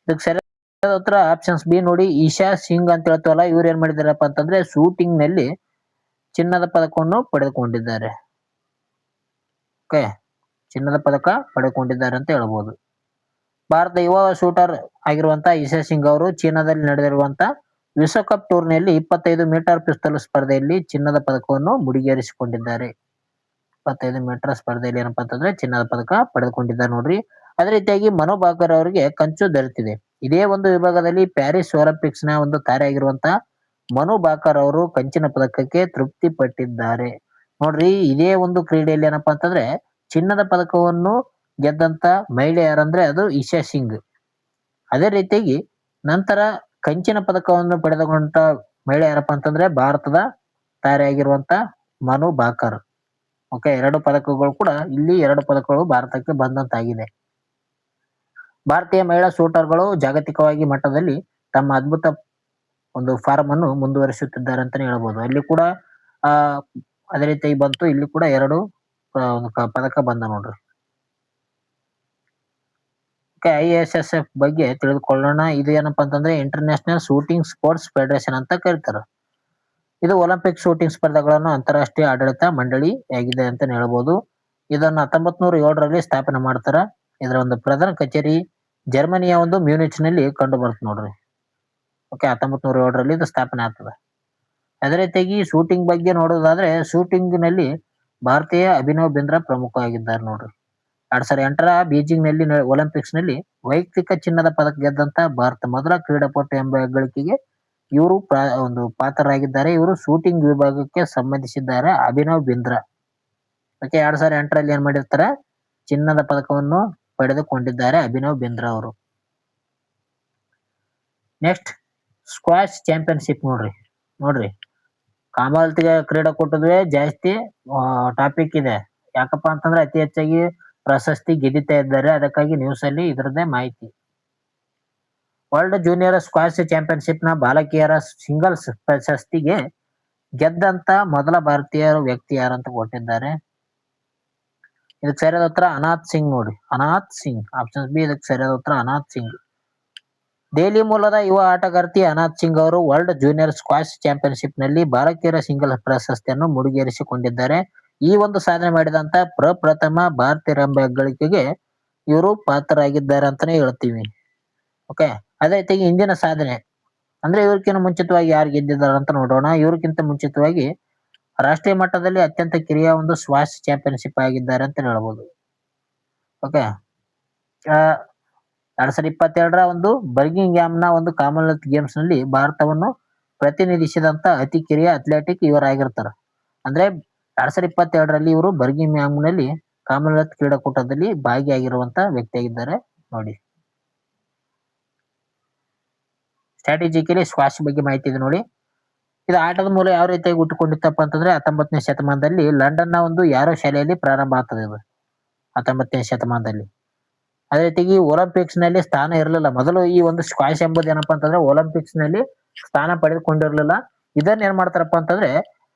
ಇದಕ್ಕೆ ಸರಿಯಾದ ಉತ್ತರ ಆಪ್ಷನ್ಸ್ ಬಿ ನೋಡಿ, ಈಶಾ ಸಿಂಗ್ ಅಂತ ಹೇಳ್ತೀವಲ್ಲ, ಇವ್ರು ಏನ್ ಮಾಡಿದಾರಪ್ಪ ಅಂತಂದ್ರೆ ಶೂಟಿಂಗ್ ನಲ್ಲಿ ಚಿನ್ನದ ಪದಕವನ್ನು ಪಡೆದುಕೊಂಡಿದ್ದಾರೆ. ಓಕೆ, ಚಿನ್ನದ ಪದಕ ಪಡೆದುಕೊಂಡಿದ್ದಾರೆ ಅಂತ ಹೇಳ್ಬೋದು. ಭಾರತ ಯುವ ಶೂಟರ್ ಆಗಿರುವಂತಹ ಈಶಾ ಸಿಂಗ್ ಅವರು ಚೀನಾದಲ್ಲಿ ನಡೆದಿರುವಂತಹ ವಿಶ್ವಕಪ್ ಟೂರ್ನಿಯಲ್ಲಿ 25 ಮೀಟರ್ ಪಿಸ್ತೂಲ್ ಸ್ಪರ್ಧೆಯಲ್ಲಿ ಚಿನ್ನದ ಪದಕವನ್ನು ಮುಡಿಗೇರಿಸಿಕೊಂಡಿದ್ದಾರೆ. 25 ಮೀಟರ್ ಸ್ಪರ್ಧೆಯಲ್ಲಿ ಏನಪ್ಪಾ ಅಂತಂದ್ರೆ ಚಿನ್ನದ ಪದಕ ಪಡೆದುಕೊಂಡಿದ್ದಾರೆ ನೋಡ್ರಿ. ಅದೇ ರೀತಿಯಾಗಿ ಮನು ಭಾಕರ್ ಅವರಿಗೆ ಕಂಚು ದೊರೆತಿದೆ. ಇದೇ ಒಂದು ವಿಭಾಗದಲ್ಲಿ ಪ್ಯಾರಿಸ್ ಒಲಿಂಪಿಕ್ಸ್ ನ ಒಂದು ತಾರೆಯಾಗಿರುವಂತಹ ಮನು ಭಾಕರ್ ಅವರು ಕಂಚಿನ ಪದಕಕ್ಕೆ ತೃಪ್ತಿ ಪಟ್ಟಿದ್ದಾರೆ. ನೋಡ್ರಿ, ಇದೇ ಒಂದು ಕ್ರೀಡೆಯಲ್ಲಿ ಏನಪ್ಪಾ ಅಂತಂದ್ರೆ ಚಿನ್ನದ ಪದಕವನ್ನು ಗೆದ್ದಂತ ಮಹಿಳೆ ಯಾರಂದ್ರೆ ಅದು ಈಶಾ ಸಿಂಗ್. ಅದೇ ರೀತಿಯಾಗಿ ನಂತರ ಕಂಚಿನ ಪದಕವನ್ನು ಪಡೆದುಕೊಂಡ ಮಹಿಳೆ ಯಾರಪ್ಪ ಅಂತಂದ್ರೆ ಭಾರತದ ತಾರೆಯಾಗಿರುವಂತ ಮನು ಭಾಕರ್. ಓಕೆ, 2 ಪದಕಗಳು ಕೂಡ ಇಲ್ಲಿ 2 ಪದಕಗಳು ಭಾರತಕ್ಕೆ ಬಂದಂತಾಗಿದೆ. ಭಾರತೀಯ ಮಹಿಳಾ ಶೂಟರ್ಗಳು ಜಾಗತಿಕವಾಗಿ ಮಟ್ಟದಲ್ಲಿ ತಮ್ಮ ಅದ್ಭುತ ಒಂದು ಫಾರ್ಮ್ ಅನ್ನು ಮುಂದುವರಿಸುತ್ತಿದ್ದಾರೆ ಅಂತಾನೆ ಹೇಳ್ಬೋದು. ಅಲ್ಲಿ ಕೂಡ ಆ ಅದೇ ರೀತಿಯಾಗಿ ಬಂತು, ಇಲ್ಲಿ ಕೂಡ 2 ಪದಕ ಬಂದ ನೋಡ್ರಿ. ಓಕೆ, ISSF ಬಗ್ಗೆ ತಿಳಿದುಕೊಳ್ಳೋಣ. ಇದು ಏನಪ್ಪಾ ಅಂತಂದ್ರೆ ಇಂಟರ್ನ್ಯಾಷನಲ್ ಶೂಟಿಂಗ್ ಸ್ಪೋರ್ಟ್ಸ್ ಫೆಡರೇಷನ್ ಅಂತ ಕರೀತಾರೆ. ಇದು ಒಲಿಂಪಿಕ್ ಶೂಟಿಂಗ್ ಸ್ಪರ್ಧೆಗಳನ್ನು ಅಂತಾರಾಷ್ಟ್ರೀಯ ಆಡಳಿತ ಮಂಡಳಿ ಆಗಿದೆ ಅಂತ ಹೇಳ್ಬೋದು. ಇದನ್ನು 1907ರಲ್ಲಿ ಸ್ಥಾಪನೆ ಮಾಡ್ತಾರ. ಇದರ ಒಂದು ಪ್ರಧಾನ ಕಚೇರಿ ಜರ್ಮನಿಯ ಒಂದು ಮ್ಯೂನಿಚ್ ನಲ್ಲಿ ಕಂಡು ಬರುತ್ತೆ ನೋಡ್ರಿ. ಓಕೆ, 1907ರಲ್ಲಿ ಇದು ಸ್ಥಾಪನೆ ಆಗ್ತದೆ. ಅದೇ ರೀತಿಯಾಗಿ ಶೂಟಿಂಗ್ ಬಗ್ಗೆ ನೋಡೋದಾದ್ರೆ ಶೂಟಿಂಗ್ ನಲ್ಲಿ ಭಾರತೀಯ ಅಭಿನವ್ ಬಿಂದ್ರಾ ಪ್ರಮುಖವಾಗಿದ್ದಾರೆ ನೋಡ್ರಿ. 2008ರ ಬೀಜಿಂಗ್ ನಲ್ಲಿ ಒಲಿಂಪಿಕ್ಸ್ ನಲ್ಲಿ ವೈಯಕ್ತಿಕ ಚಿನ್ನದ ಪದಕ ಗೆದ್ದಂತ ಭಾರತ ಮೊದಲ ಕ್ರೀಡಾಪಟು ಎಂಬ ಹೆಗ್ಗಳಿಕೆಗೆ ಇವರು ಒಂದು ಪಾತ್ರರಾಗಿದ್ದಾರೆ. ಇವರು ಶೂಟಿಂಗ್ ವಿಭಾಗಕ್ಕೆ ಸಂಬಂಧಿಸಿದ್ದಾರೆ ಅಭಿನವ್ ಬಿಂದ್ರಾ. ಓಕೆ, 2008ರಲ್ಲಿ ಏನ್ ಮಾಡಿರ್ತಾರೆ, ಚಿನ್ನದ ಪದಕವನ್ನು ಪಡೆದುಕೊಂಡಿದ್ದಾರೆ ಅಭಿನವ್ ಬಿಂದ್ರಾ ಅವರು. ನೆಕ್ಸ್ಟ್ ಸ್ಕ್ವಾಶ್ ಚಾಂಪಿಯನ್ಶಿಪ್ ನೋಡ್ರಿ ಕಾಮನ್ವೆಲ್ತ್ ಕ್ರೀಡಾಕೂಟದ್ವೇ ಜಾಸ್ತಿ ಟಾಪಿಕ್ ಇದೆ. ಯಾಕಪ್ಪ ಅಂತಂದ್ರೆ ಅತಿ ಹೆಚ್ಚಾಗಿ ಪ್ರಶಸ್ತಿ ಗೆದ್ದಿತಾ ಇದ್ದಾರೆ. ಅದಕ್ಕಾಗಿ ನ್ಯೂಸ್ ಅಲ್ಲಿ ಇದರದ್ದೇ ಮಾಹಿತಿ. ವರ್ಲ್ಡ್ ಜೂನಿಯರ್ ಸ್ಕ್ವಾಶ್ ಚಾಂಪಿಯನ್ಶಿಪ್ ನ ಬಾಲಕಿಯರ ಸಿಂಗಲ್ಸ್ ಪ್ರಶಸ್ತಿಗೆ ಗೆದ್ದಂತ ಮೊದಲ ಭಾರತೀಯ ವ್ಯಕ್ತಿ ಯಾರಂತ ಕೊಟ್ಟಿದ್ದಾರೆ. ಇದಕ್ಕೆ ಸರಿಯಾದ ಉತ್ತರ ಅನಾಥ್ ಸಿಂಗ್ ನೋಡಿ. ಅನಾಥ್ ಸಿಂಗ್, ಆಪ್ಷನ್ ಬಿ ಇದಕ್ಕೆ ಸರಿಯಾದ ಉತ್ತರ ಅನಾಥ್ ಸಿಂಗ್. ದೆಹಲಿ ಮೂಲದ ಯುವ ಆಟಗಾರ್ತಿ ಅನಾಥ್ ಸಿಂಗ್ ಅವರು ವರ್ಲ್ಡ್ ಜೂನಿಯರ್ ಸ್ಕ್ವಾಶ್ ಚಾಂಪಿಯನ್ಶಿಪ್ ನಲ್ಲಿ ಬಾಲಕಿಯರ ಸಿಂಗಲ್ಸ್ ಪ್ರಶಸ್ತಿಯನ್ನು ಮುಡಿಗೇರಿಸಿಕೊಂಡಿದ್ದಾರೆ. ಈ ಒಂದು ಸಾಧನೆ ಮಾಡಿದಂತ ಪ್ರಪ್ರಥಮ ಭಾರತೀಯರೆಂಬ ಹೆಗ್ಗಳಿಕೆಗೆ ಇವರು ಪಾತ್ರರಾಗಿದ್ದಾರೆ ಅಂತಾನೆ ಹೇಳ್ತೀವಿ. ಓಕೆ, ಅದೇ ರೀತಿ ಇಂದಿನ ಸಾಧನೆ ಅಂದ್ರೆ ಇವ್ರಕ್ಕಿಂತ ಮುಂಚಿತವಾಗಿ ಯಾರು ಗೆದ್ದಿದ್ದಾರೆ ಅಂತ ನೋಡೋಣ. ಇವ್ರಕ್ಕಿಂತ ಮುಂಚಿತವಾಗಿ ರಾಷ್ಟ್ರೀಯ ಮಟ್ಟದಲ್ಲಿ ಅತ್ಯಂತ ಕಿರಿಯ ಒಂದು ಸ್ಕ್ವಾಶ್ ಚಾಂಪಿಯನ್ಶಿಪ್ ಆಗಿದ್ದಾರೆ ಅಂತ ಹೇಳ್ಬೋದು. ಓಕೆ, 2022ರ ಒಂದು ಬರ್ಮಿಂಗ್ಹ್ಯಾಮ್ನ ಒಂದು ಕಾಮನ್ವೆಲ್ತ್ ಗೇಮ್ಸ್ ನಲ್ಲಿ ಭಾರತವನ್ನು ಪ್ರತಿನಿಧಿಸಿದಂತ ಅತಿ ಕಿರಿಯ ಅಥ್ಲೆಟಿಕ್ ಇವರಾಗಿರ್ತಾರ. ಅಂದ್ರೆ 2022ರಲ್ಲಿ ಇವರು ಬರ್ಮಿಂಗ್ಹ್ಯಾಮ್ ನಲ್ಲಿ ಕಾಮನ್ವೆಲ್ತ್ ಕ್ರೀಡಾಕೂಟದಲ್ಲಿ ಭಾಗಿಯಾಗಿರುವಂತ ವ್ಯಕ್ತಿಯಾಗಿದ್ದಾರೆ ನೋಡಿ. ಸ್ಟ್ರಾಟಜಿಕಲಿ ಸ್ಕ್ವಾಶ್ ಬಗ್ಗೆ ಮಾಹಿತಿ ಇದೆ ನೋಡಿ. ಇದು ಆಟದ ಮೂಲ ಯಾವ ರೀತಿಯಾಗಿ ಹುಟ್ಟುಕೊಂಡಿತ್ತಪ್ಪ ಅಂತಂದ್ರೆ 19ನೇ ಶತಮಾನದಲ್ಲಿ ಲಂಡನ್ ನ ಒಂದು ಯಾರೋ ಶಾಲೆಯಲ್ಲಿ ಪ್ರಾರಂಭ ಆಗ್ತದೆ ಇದು 19ನೇ ಶತಮಾನದಲ್ಲಿ. ಅದೇ ರೀತಿಯಾಗಿ ಒಲಿಂಪಿಕ್ಸ್ ನಲ್ಲಿ ಸ್ಥಾನ ಇರಲಿಲ್ಲ ಮೊದಲು. ಈ ಒಂದು ಸ್ಕ್ವಾಶ್ ಎಂಬುದು ಏನಪ್ಪಾ ಅಂತಂದ್ರೆ ಒಲಿಂಪಿಕ್ಸ್ ನಲ್ಲಿ ಸ್ಥಾನ ಪಡೆದುಕೊಂಡಿರ್ಲಿಲ್ಲ. ಇದನ್ನ ಏನ್ ಮಾಡ್ತಾರಪ್ಪ ಅಂತಂದ್ರೆ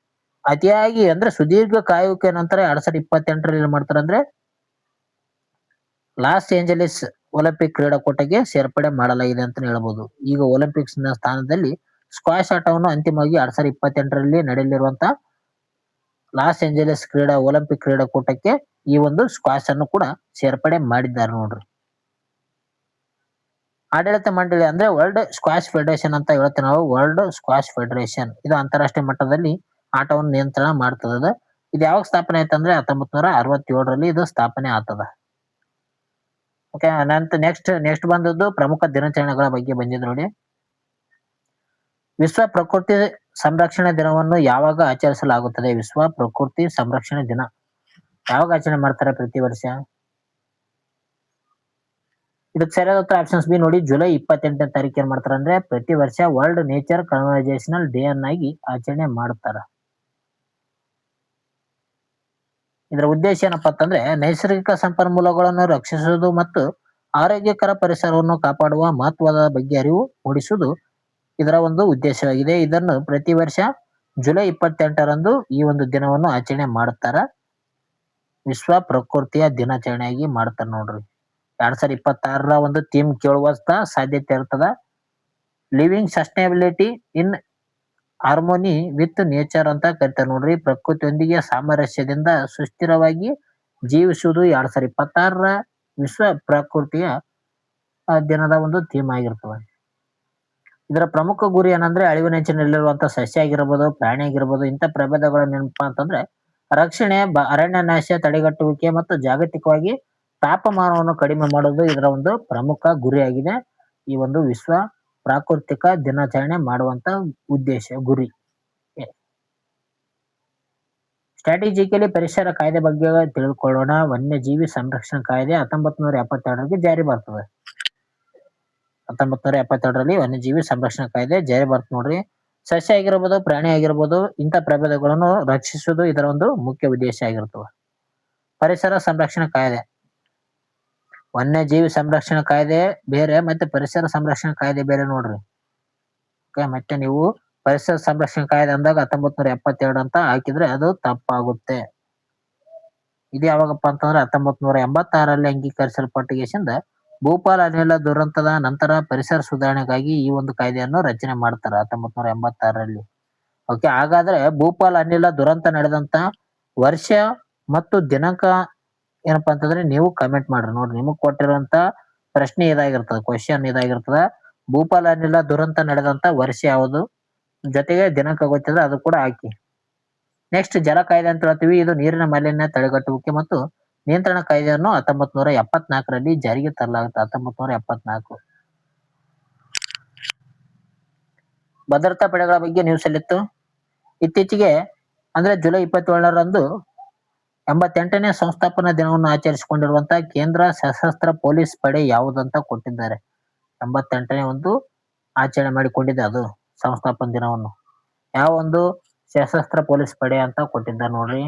ಅತಿಯಾಗಿ ಅಂದ್ರೆ ಸುದೀರ್ಘ ಕಾಯುವಿಕೆ ನಂತರ 2028ರಲ್ಲಿ ಏನ್ ಮಾಡ್ತಾರ ಅಂದ್ರೆ ಲಾಸ್ ಏಂಜಲೀಸ್ ಒಲಿಂಪಿಕ್ ಕ್ರೀಡಾಕೂಟಕ್ಕೆ ಸೇರ್ಪಡೆ ಮಾಡಲಾಗಿದೆ ಅಂತ ಹೇಳ್ಬೋದು. ಈಗ ಒಲಿಂಪಿಕ್ಸ್ ನ ಸ್ಥಾನದಲ್ಲಿ ಸ್ಕ್ವಾಶ್ ಆಟವನ್ನು ಅಂತಿಮವಾಗಿ 2028ರಲ್ಲಿ ನಡೆಯಲಿರುವಂತಹ ಲಾಸ್ ಏಂಜಲೀಸ್ ಒಲಿಂಪಿಕ್ ಕ್ರೀಡಾಕೂಟಕ್ಕೆ ಈ ಒಂದು ಸ್ಕ್ವಾಶ್ ಅನ್ನು ಕೂಡ ಸೇರ್ಪಡೆ ಮಾಡಿದ್ದಾರೆ ನೋಡ್ರಿ. ಆಡಳಿತ ಮಂಡಳಿ ಅಂದ್ರೆ ವರ್ಲ್ಡ್ ಸ್ಕ್ವಾಶ್ ಫೆಡರೇಷನ್ ಅಂತ ಹೇಳ್ತೇವೆ ನಾವು. ವರ್ಲ್ಡ್ ಸ್ಕ್ವಾಶ್ ಫೆಡರೇಷನ್ ಇದು ಅಂತಾರಾಷ್ಟ್ರೀಯ ಮಟ್ಟದಲ್ಲಿ ಆಟವನ್ನು ನಿಯಂತ್ರಣ ಮಾಡ್ತದ. ಇದು ಯಾವಾಗ ಸ್ಥಾಪನೆ ಆಯ್ತಂದ್ರೆ 1967ರಲ್ಲಿ ಇದು ಸ್ಥಾಪನೆ ಆಗ್ತದ. ಓಕೆ, ನೆಕ್ಸ್ಟ್ ಬಂದದ್ದು ಪ್ರಮುಖ ದಿನಾಚರಣೆಗಳ ಬಗ್ಗೆ ಬಂದಿದ್ ನೋಡಿ. ವಿಶ್ವ ಪ್ರಕೃತಿ ಸಂರಕ್ಷಣೆ ದಿನವನ್ನು ಯಾವಾಗ ಆಚರಿಸಲಾಗುತ್ತದೆ? ವಿಶ್ವ ಪ್ರಕೃತಿ ಸಂರಕ್ಷಣೆ ದಿನ ಯಾವಾಗ ಆಚರಣೆ ಮಾಡ್ತಾರೆ ಪ್ರತಿ ವರ್ಷ? ಇದಕ್ಕೆ ಸರಿಯಾದ ಉತ್ತರ ಆಪ್ಷನ್ಸ್ ಬಿ ನೋಡಿ, ಜುಲೈ 28ನೇ ತಾರೀಕು ಏನ್ ಮಾಡ್ತಾರ ಅಂದ್ರೆ ಪ್ರತಿ ವರ್ಷ ವರ್ಲ್ಡ್ ನೇಚರ್ ಕನ್ಸರ್ವೇಷನ್ ಡೇ ಅನ್ನಾಗಿ ಆಚರಣೆ ಮಾಡ್ತಾರ. ಇದರ ಉದ್ದೇಶ ಏನಪ್ಪಾ ಅಂತಂದ್ರೆ ನೈಸರ್ಗಿಕ ಸಂಪನ್ಮೂಲಗಳನ್ನು ರಕ್ಷಿಸುವುದು ಮತ್ತು ಆರೋಗ್ಯಕರ ಪರಿಸರವನ್ನು ಕಾಪಾಡುವ ಮಹತ್ವದ ಬಗ್ಗೆ ಅರಿವು ಮೂಡಿಸುವುದು ಇದರ ಒಂದು ಉದ್ದೇಶವಾಗಿದೆ. ಇದನ್ನು ಪ್ರತಿ ವರ್ಷ ಜುಲೈ 28ರಂದು ಈ ಒಂದು ದಿನವನ್ನು ಆಚರಣೆ ಮಾಡುತ್ತಾರ. ವಿಶ್ವ ಪ್ರಕೃತಿಯ ದಿನಾಚರಣೆಯಾಗಿ ಮಾಡ್ತಾರ ನೋಡ್ರಿ. 2026ರ ಒಂದು ಥೀಮ್ ಕೇಳುವಂತ ಸಾಧ್ಯತೆ ಇರ್ತದ. Living sustainability in harmony with nature ಅಂತ ಕರಿತಾರೆ ನೋಡ್ರಿ. ಪ್ರಕೃತಿಯೊಂದಿಗೆ ಸಾಮರಸ್ಯದಿಂದ ಸುಸ್ಥಿರವಾಗಿ ಜೀವಿಸುವುದು 2026ರ ವಿಶ್ವ ಪ್ರಕೃತಿಯ ದಿನದ ಒಂದು ಥೀಮ್ ಆಗಿರ್ತದೆ. ಇದರ ಪ್ರಮುಖ ಗುರಿ ಏನಂದ್ರೆ ಅಳಿವಿನಂಚಿನಲ್ಲಿರುವಂತ ಸಸ್ಯ ಆಗಿರ್ಬೋದು, ಪ್ರಾಣಿ ಆಗಿರ್ಬೋದು, ಇಂಥ ಪ್ರಭೇದಗಳ ನೆನಪಾ ಅಂತಂದ್ರೆ ರಕ್ಷಣೆ, ಅರಣ್ಯ ನಾಶ ತಡೆಗಟ್ಟುವಿಕೆ ಮತ್ತು ಜಾಗತಿಕವಾಗಿ ತಾಪಮಾನವನ್ನು ಕಡಿಮೆ ಮಾಡೋದು ಇದರ ಒಂದು ಪ್ರಮುಖ ಗುರಿಯಾಗಿದೆ. ಈ ಒಂದು ವಿಶ್ವ ಪ್ರಾಕೃತಿಕ ದಿನಾಚರಣೆ ಮಾಡುವಂತ ಉದ್ದೇಶ ಗುರಿ. ಸ್ಟ್ರಾಟಜಿಕಲಿ ಪರಿಸರ ಕಾಯ್ದೆ ಬಗ್ಗೆ ತಿಳಿದುಕೊಳ್ಳೋಣ. ವನ್ಯಜೀವಿ ಸಂರಕ್ಷಣಾ ಕಾಯ್ದೆ 1972ರಲ್ಲಿ ಜಾರಿ ಬರ್ತದೆ. 1972ರಲ್ಲಿ ವನ್ಯಜೀವಿ ಸಂರಕ್ಷಣಾ ಕಾಯ್ದೆ ಜಾರಿ ಬರ್ತದೆ ನೋಡ್ರಿ. ಸಸ್ಯ ಆಗಿರ್ಬೋದು, ಪ್ರಾಣಿ ಆಗಿರ್ಬೋದು, ಇಂಥ ಪ್ರಭೇದಗಳನ್ನು ರಕ್ಷಿಸುವುದು ಇದರ ಒಂದು ಮುಖ್ಯ ಉದ್ದೇಶ ಆಗಿರ್ತದೆ. ಪರಿಸರ ಸಂರಕ್ಷಣಾ ಕಾಯ್ದೆ, ವನ್ಯಜೀವಿ ಸಂರಕ್ಷಣಾ ಕಾಯ್ದೆ ಬೇರೆ ಮತ್ತೆ ಪರಿಸರ ಸಂರಕ್ಷಣಾ ಕಾಯ್ದೆ ಬೇರೆ ನೋಡ್ರಿ. ಮತ್ತೆ ನೀವು ಪರಿಸರ ಸಂರಕ್ಷಣಾ ಕಾಯ್ದೆ ಅಂದಾಗ 1972 ಅಂತ ಹಾಕಿದ್ರೆ ಅದು ತಪ್ಪಾಗುತ್ತೆ. ಇದು ಯಾವಾಗಪ್ಪ ಅಂತಂದ್ರೆ 1986ರಲ್ಲಿ ಅಂಗೀಕರಿಸಲ್ಪಟ್ಟಿಗೆಸಿಂದ ಭೂಪಾಲ್ ಅನಿಲ ದುರಂತದ ನಂತರ ಪರಿಸರ ಸುಧಾರಣೆಗಾಗಿ ಈ ಒಂದು ಕಾಯ್ದೆಯನ್ನು ರಚನೆ ಮಾಡ್ತಾರೆ 1986ರಲ್ಲಿ. ಓಕೆ, ಹಾಗಾದ್ರೆ ಭೂಪಾಲ್ ಅನಿಲ ದುರಂತ ನಡೆದಂತ ವರ್ಷ ಮತ್ತು ದಿನಾಂಕ ಏನಪ್ಪಾ ಅಂತಂದ್ರೆ ನೀವು ಕಮೆಂಟ್ ಮಾಡ್ರಿ ನೋಡ್ರಿ. ನಿಮಗ್ ಕೊಟ್ಟಿರುವಂತ ಪ್ರಶ್ನೆ ಇದಾಗಿರ್ತದ, ಕ್ವಶನ್ ಇದಾಗಿರ್ತದ. ಭೂಪಾಲ್ ಅನಿಲ ದುರಂತ ನಡೆದಂತ ವರ್ಷ ಯಾವುದು, ಜೊತೆಗೆ ದಿನಾಂಕ ಗೊತ್ತಿದ್ರೆ ಅದು ಕೂಡ ಹಾಕಿ. ನೆಕ್ಸ್ಟ್ ಜಲ ಕಾಯ್ದೆ ಅಂತ ಹೇಳ್ತೀವಿ. ಇದು ನೀರಿನ ಮಾಲಿನ್ಯ ತಡೆಗಟ್ಟುವಿಕೆ ಮತ್ತು ನಿಯಂತ್ರಣ ಕಾಯ್ದೆಯನ್ನು 1974ರಲ್ಲಿ ಜಾರಿಗೆ ತರಲಾಗುತ್ತೆ. 1974. ಭದ್ರತಾ ಪಡೆಗಳ ಬಗ್ಗೆ ನ್ಯೂಸ್ ಅಲ್ಲಿತ್ತು. ಇತ್ತೀಚೆಗೆ ಅಂದ್ರೆ ಜುಲೈ 27ರಂದು 88ನೇ ಸಂಸ್ಥಾಪನಾ ದಿನವನ್ನು ಆಚರಿಸಿಕೊಂಡಿರುವಂತಹ ಕೇಂದ್ರ ಸಶಸ್ತ್ರ ಪೊಲೀಸ್ ಪಡೆ ಯಾವುದಂತ ಕೊಟ್ಟಿದ್ದಾರೆ. 88ನೇ ಒಂದು ಆಚರಣೆ ಮಾಡಿಕೊಂಡಿದೆ ಅದು ಸಂಸ್ಥಾಪನಾ ದಿನವನ್ನು. ಯಾವ ಒಂದು ಸಶಸ್ತ್ರ ಪೊಲೀಸ್ ಪಡೆ ಅಂತ ಕೊಟ್ಟಿದ್ದಾರೆ ನೋಡ್ರಿ.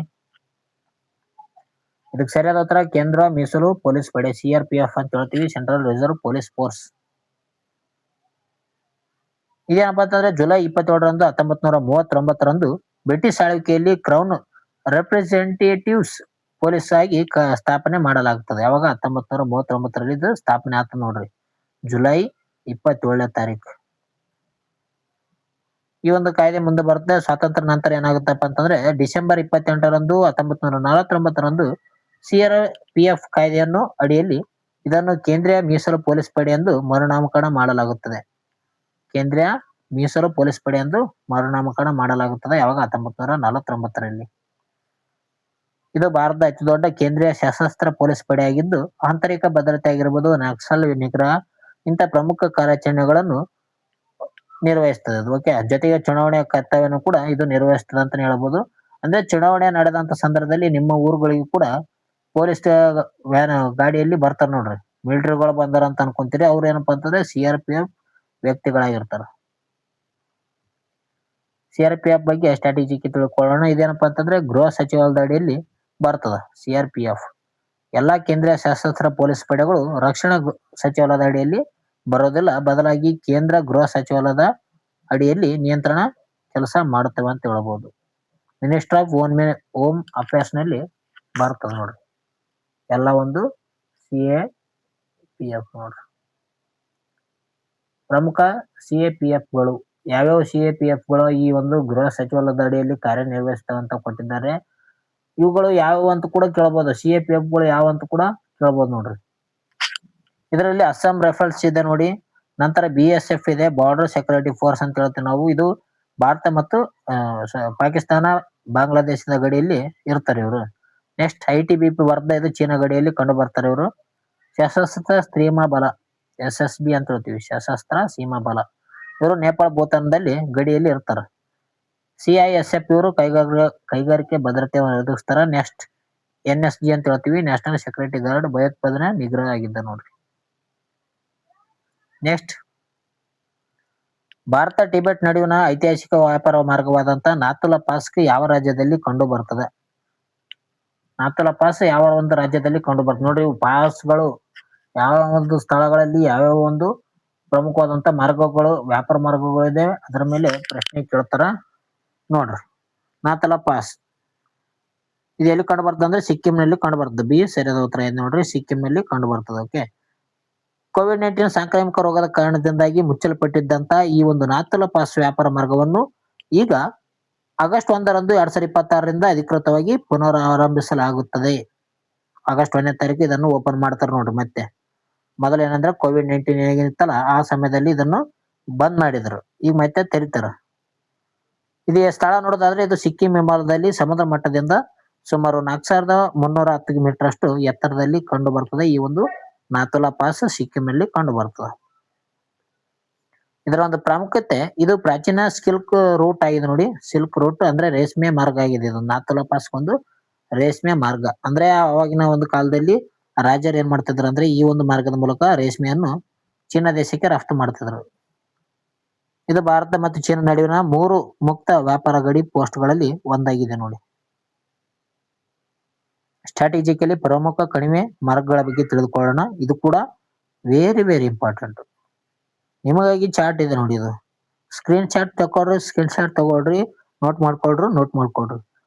ಇದಕ್ಕೆ ಸರಿಯಾದ ಉತ್ತರ ಕೇಂದ್ರ ಮೀಸಲು ಪೊಲೀಸ್ ಪಡೆ, CRPF ಅಂತ ಹೇಳ್ತೀವಿ, ಸೆಂಟ್ರಲ್ ರಿಸರ್ವ್ ಪೊಲೀಸ್ ಫೋರ್ಸ್. ಇದೇನಪ್ಪ ಅಂತಂದ್ರೆ ಜುಲೈ 27ರಂದು 1939ರಂದು ಬ್ರಿಟಿಷ್ ಆಳ್ವಿಕೆಯಲ್ಲಿ ಕ್ರೌನ್ ರೆಪ್ರೆಸೆಂಟೇಟಿವ್ಸ್ ಪೊಲೀಸ್ ಆಗಿ ಸ್ಥಾಪನೆ ಮಾಡಲಾಗುತ್ತದೆ. ಯಾವಾಗ 1939ರಲ್ಲಿ ಇದು ಸ್ಥಾಪನೆ ಆಗ್ತದೆ ನೋಡ್ರಿ, ಜುಲೈ 27ನೇ ತಾರೀಕು. ಈ ಒಂದು ಕಾಯ್ದೆ ಮುಂದೆ ಬರುತ್ತೆ. ಸ್ವಾತಂತ್ರ್ಯ ನಂತರ ಏನಾಗುತ್ತಪ್ಪ ಅಂತಂದ್ರೆ ಡಿಸೆಂಬರ್ 28ರಂದು 1949ರಂದು CRPF ಕಾಯ್ದೆಯನ್ನು ಅಡಿಯಲ್ಲಿ ಇದನ್ನು ಕೇಂದ್ರೀಯ ಮೀಸಲು ಪೊಲೀಸ್ ಪಡೆ ಎಂದು ಮರುನಾಮಕರಣ ಮಾಡಲಾಗುತ್ತದೆ. ಕೇಂದ್ರೀಯ ಮೀಸಲು ಪೊಲೀಸ್ ಪಡೆ ಎಂದು ಮರುನಾಮಕರಣ ಮಾಡಲಾಗುತ್ತದೆ. ಯಾವಾಗ 1949ರಲ್ಲಿ. ಇದು ಭಾರತದ ಅತಿ ದೊಡ್ಡ ಕೇಂದ್ರೀಯ ಸಶಸ್ತ್ರ ಪೊಲೀಸ್ ಪಡೆ ಆಗಿದ್ದು ಆಂತರಿಕ ಭದ್ರತೆ ಆಗಿರ್ಬೋದು, ನಕ್ಸಲ್ ನಿಗ್ರಹ ಇಂಥ ಪ್ರಮುಖ ಕಾರ್ಯಾಚರಣೆಗಳನ್ನು ನಿರ್ವಹಿಸ್ತದೆ ಅದು. ಓಕೆ, ಜೊತೆಗೆ ಚುನಾವಣೆಯ ಕರ್ತವ್ಯವನ್ನು ಕೂಡ ಇದು ನಿರ್ವಹಿಸ್ತದೆ ಅಂತಾನೆ ಹೇಳ್ಬೋದು. ಅಂದ್ರೆ ಚುನಾವಣೆ ನಡೆದಂತ ಸಂದರ್ಭದಲ್ಲಿ ನಿಮ್ಮ ಊರುಗಳಿಗೂ ಕೂಡ ಪೊಲೀಸ್ ವ್ಯಾನ್ ಗಾಡಿಯಲ್ಲಿ ಬರ್ತಾರ ನೋಡ್ರಿ. ಮಿಲಿಟರಿಗಳು ಬಂದಾರ ಅಂತ ಅನ್ಕೊಂತೀರಿ, ಅವ್ರು ಏನಪ್ಪಾ ಅಂತಂದ್ರೆ CRPF ವ್ಯಕ್ತಿಗಳಾಗಿರ್ತಾರ. CRPF ಬಗ್ಗೆ ಸ್ಟ್ರಾಟಜಿಗೆ ತಿಳ್ಕೊಳ್ಳೋಣ. ಇದೇನಪ್ಪಾ ಅಂತಂದ್ರೆ ಗೃಹ ಸಚಿವಾಲಯದ ಅಡಿಯಲ್ಲಿ ಬರ್ತದ CRPF. ಎಲ್ಲಾ ಕೇಂದ್ರೀಯ ಸಶಸ್ತ್ರ ಪೊಲೀಸ್ ಪಡೆಗಳು ರಕ್ಷಣಾ ಸಚಿವಾಲಯದ ಅಡಿಯಲ್ಲಿ ಬರೋದಿಲ್ಲ, ಬದಲಾಗಿ ಕೇಂದ್ರ ಗೃಹ ಸಚಿವಾಲಯದ ಅಡಿಯಲ್ಲಿ ನಿಯಂತ್ರಣ ಕೆಲಸ ಮಾಡುತ್ತವೆ ಅಂತ ಹೇಳ್ಬೋದು. ಮಿನಿಸ್ಟರ್ ಆಫ್ ಹೋಮ್ ಅಫೇರ್ಸ್ ನಲ್ಲಿ ಬರ್ತದೆ ನೋಡ್ರಿ ಎಲ್ಲ ಒಂದು CAPF ನೋಡ್ರಿ. ಪ್ರಮುಖ CAPFಗಳು ಯಾವ್ಯಾವ CAPFಗಳು ಈ ಒಂದು ಗೃಹ ಸಚಿವಾಲಯದ ಅಡಿಯಲ್ಲಿ ಕಾರ್ಯನಿರ್ವಹಿಸ್ತವೆ ಅಂತ ಕೊಟ್ಟಿದ್ದಾರೆ. ಇವುಗಳು ಯಾವ ಅಂತ ಕೂಡ ಕೇಳ್ಬೋದು. CAPFಗಳು ಯಾವ ಅಂತ ಕೂಡ ಕೇಳ್ಬೋದು ನೋಡ್ರಿ. ಇದರಲ್ಲಿ ಅಸ್ಸಾಂ ರೈಫಲ್ಸ್ ಇದೆ ನೋಡಿ, ನಂತರ BSF ಇದೆ, ಬಾರ್ಡರ್ ಸೆಕ್ಯೂರಿಟಿ ಫೋರ್ಸ್ ಅಂತ ಹೇಳ್ತೀವಿ ನಾವು. ಇದು ಭಾರತ ಮತ್ತು ಪಾಕಿಸ್ತಾನ ಬಾಂಗ್ಲಾದೇಶದ ಗಡಿಯಲ್ಲಿ ಇರ್ತಾರೆ ಇವರು. ನೆಕ್ಸ್ಟ್ ITBP ವರ್ಧ, ಇದು ಚೀನಾ ಗಡಿಯಲ್ಲಿ ಕಂಡು ಬರ್ತಾರೆ ಇವರು. ಸಶಸ್ತ್ರ ಸೀಮಾ ಬಲ SSB ಅಂತ ಹೇಳ್ತೀವಿ, ಸಶಸ್ತ್ರ ಸೀಮಾ ಬಲ. ಇವರು ನೇಪಾಳ ಭೂತಾನದಲ್ಲಿ ಗಡಿಯಲ್ಲಿ ಇರ್ತಾರ. CISF ಇವರು ಕೈಗಾರಿಕೆ ಭದ್ರತೆಯನ್ನು ಒದಗಿಸ್ತಾರ. ನೆಕ್ಸ್ಟ್ NSG ಅಂತ ಹೇಳ್ತೀವಿ, ನ್ಯಾಷನಲ್ ಸೆಕ್ಯೂರಿಟಿ ಗಾರ್ಡ್, ಭಯೋತ್ಪಾದನೆ ನಿಗ್ರಹ ಆಗಿದ್ದ ನೋಡ್ರಿ. ನೆಕ್ಸ್ಟ್ ಭಾರತ ಟಿಬೆಟ್ ನಡುವಿನ ಐತಿಹಾಸಿಕ ವ್ಯಾಪಾರ ಮಾರ್ಗವಾದಂತ ನಾಥುಲಾ ಪಾಸ್ ಯಾವ ರಾಜ್ಯದಲ್ಲಿ ಕಂಡು ಬರ್ತದೆ? ನಾಥುಲಾ ಪಾಸ್ ಯಾವ ಒಂದು ರಾಜ್ಯದಲ್ಲಿ ಕಂಡು ಬರ್ತದೆ ನೋಡ್ರಿ. ಪಾಸ್ಗಳು ಯಾವ ಒಂದು ಸ್ಥಳಗಳಲ್ಲಿ ಯಾವ್ಯಾವ ಒಂದು ಪ್ರಮುಖವಾದಂತ ಮಾರ್ಗಗಳು, ವ್ಯಾಪಾರ ಮಾರ್ಗಗಳು ಇದೆ, ಅದರ ಮೇಲೆ ಪ್ರಶ್ನೆ ಕೇಳ್ತಾರ ನೋಡ್ರಿ. ನಾಥುಲಾ ಪಾಸ್ ಇದು ಎಲ್ಲಿ ಕಂಡು ಬರ್ತದೆ ಅಂದ್ರೆ ಸಿಕ್ಕಿಂನಲ್ಲಿ ಕಂಡು ಬರ್ತದೆ. ಬಿ ಸರಿಯಾದ ಉತ್ತರ ಇದೆ ನೋಡ್ರಿ, ಸಿಕ್ಕಿಂನಲ್ಲಿ ಕಂಡು ಬರ್ತದೆ. ಓಕೆ, ಕೋವಿಡ್-19 ಸಾಂಕ್ರಾಮಿಕ ರೋಗದ ಕಾರಣದಿಂದಾಗಿ ಮುಚ್ಚಲ್ಪಟ್ಟಿದ್ದಂತ ಈ ಒಂದು ನಾಥುಲಾ ಪಾಸ್ ವ್ಯಾಪಾರ ಮಾರ್ಗವನ್ನು ಈಗ ಆಗಸ್ಟ್ 1ರಂದು 2026ರಿಂದ ಅಧಿಕೃತವಾಗಿ ಪುನರಾರಂಭಿಸಲಾಗುತ್ತದೆ. ಆಗಸ್ಟ್ 1ನೇ ತಾರೀಕು ಇದನ್ನು ಓಪನ್ ಮಾಡ್ತಾರೆ ನೋಡ್ರಿ ಮತ್ತೆ. ಮೊದಲು ಏನಂದ್ರೆ ಕೋವಿಡ್-19 ಏನಿತ್ತಲ್ಲ ಆ ಸಮಯದಲ್ಲಿ ಇದನ್ನು ಬಂದ್ ಮಾಡಿದ್ರು. ಈಗ ಮತ್ತೆ ತೆರಿತಾರ. ಇದು ಸ್ಥಳ ನೋಡೋದಾದ್ರೆ ಇದು ಸಿಕ್ಕಿಂ ಹಿಮಾಲಯದಲ್ಲಿ ಸಮುದ್ರ ಮಟ್ಟದಿಂದ ಸುಮಾರು 4310 ಮೀಟರ್ ಅಷ್ಟು ಎತ್ತರದಲ್ಲಿ ಕಂಡು ಬರ್ತದೆ. ಈ ಒಂದು ನಾಥುಲಾ ಪಾಸ್ ಸಿಕ್ಕಿಂನಲ್ಲಿ ಕಂಡು ಬರ್ತದೆ. ಇದರ ಒಂದು ಪ್ರಾಮುಖ್ಯತೆ ಇದು ಪ್ರಾಚೀನ ಸಿಲ್ಕ್ ರೂಟ್ ಆಗಿದೆ ನೋಡಿ. ಸಿಲ್ಕ್ ರೂಟ್ ಅಂದ್ರೆ ರೇಷ್ಮೆ ಮಾರ್ಗ ಆಗಿದೆ. ಇದು ನಾಥುಲಾ ಪಾಸ್ ಒಂದು ರೇಷ್ಮೆ ಮಾರ್ಗ. ಅಂದ್ರೆ ಅವಾಗಿನ ಒಂದು ಕಾಲದಲ್ಲಿ ರಾಜರು ಏನ್ ಮಾಡ್ತಿದ್ರು ಅಂದ್ರೆ ಈ ಒಂದು ಮಾರ್ಗದ ಮೂಲಕ ರೇಷ್ಮೆಯನ್ನು ಚೀನಾ ದೇಶಕ್ಕೆ ರಫ್ತು ಮಾಡ್ತಿದ್ರು. ಇದು ಭಾರತ ಮತ್ತು ಚೀನಾ ನಡುವಿನ 3 ಮುಕ್ತ ವ್ಯಾಪಾರ ಗಡಿ ಪೋಸ್ಟ್ಗಳಲ್ಲಿ ಒಂದಾಗಿದೆ ನೋಡಿ. ಸ್ಟ್ರಾಟಜಿಕಲಿ ಪ್ರಮುಖ ಕಣಿವೆ ಮಾರ್ಗಗಳ ಬಗ್ಗೆ ತಿಳಿದುಕೊಳ್ಳೋಣ. ಇದು ಕೂಡ ವೆರಿ ಇಂಪಾರ್ಟೆಂಟ್. ನಿಮಗಾಗಿ ಚಾರ್ಟ್ ಇದೆ ನೋಡಿ. ಇದು ಸ್ಕ್ರೀನ್ ಶಾಟ್ ತಗೊಳ್ರಿ, ನೋಟ್ ಮಾಡ್ಕೊಳ್ರಿ.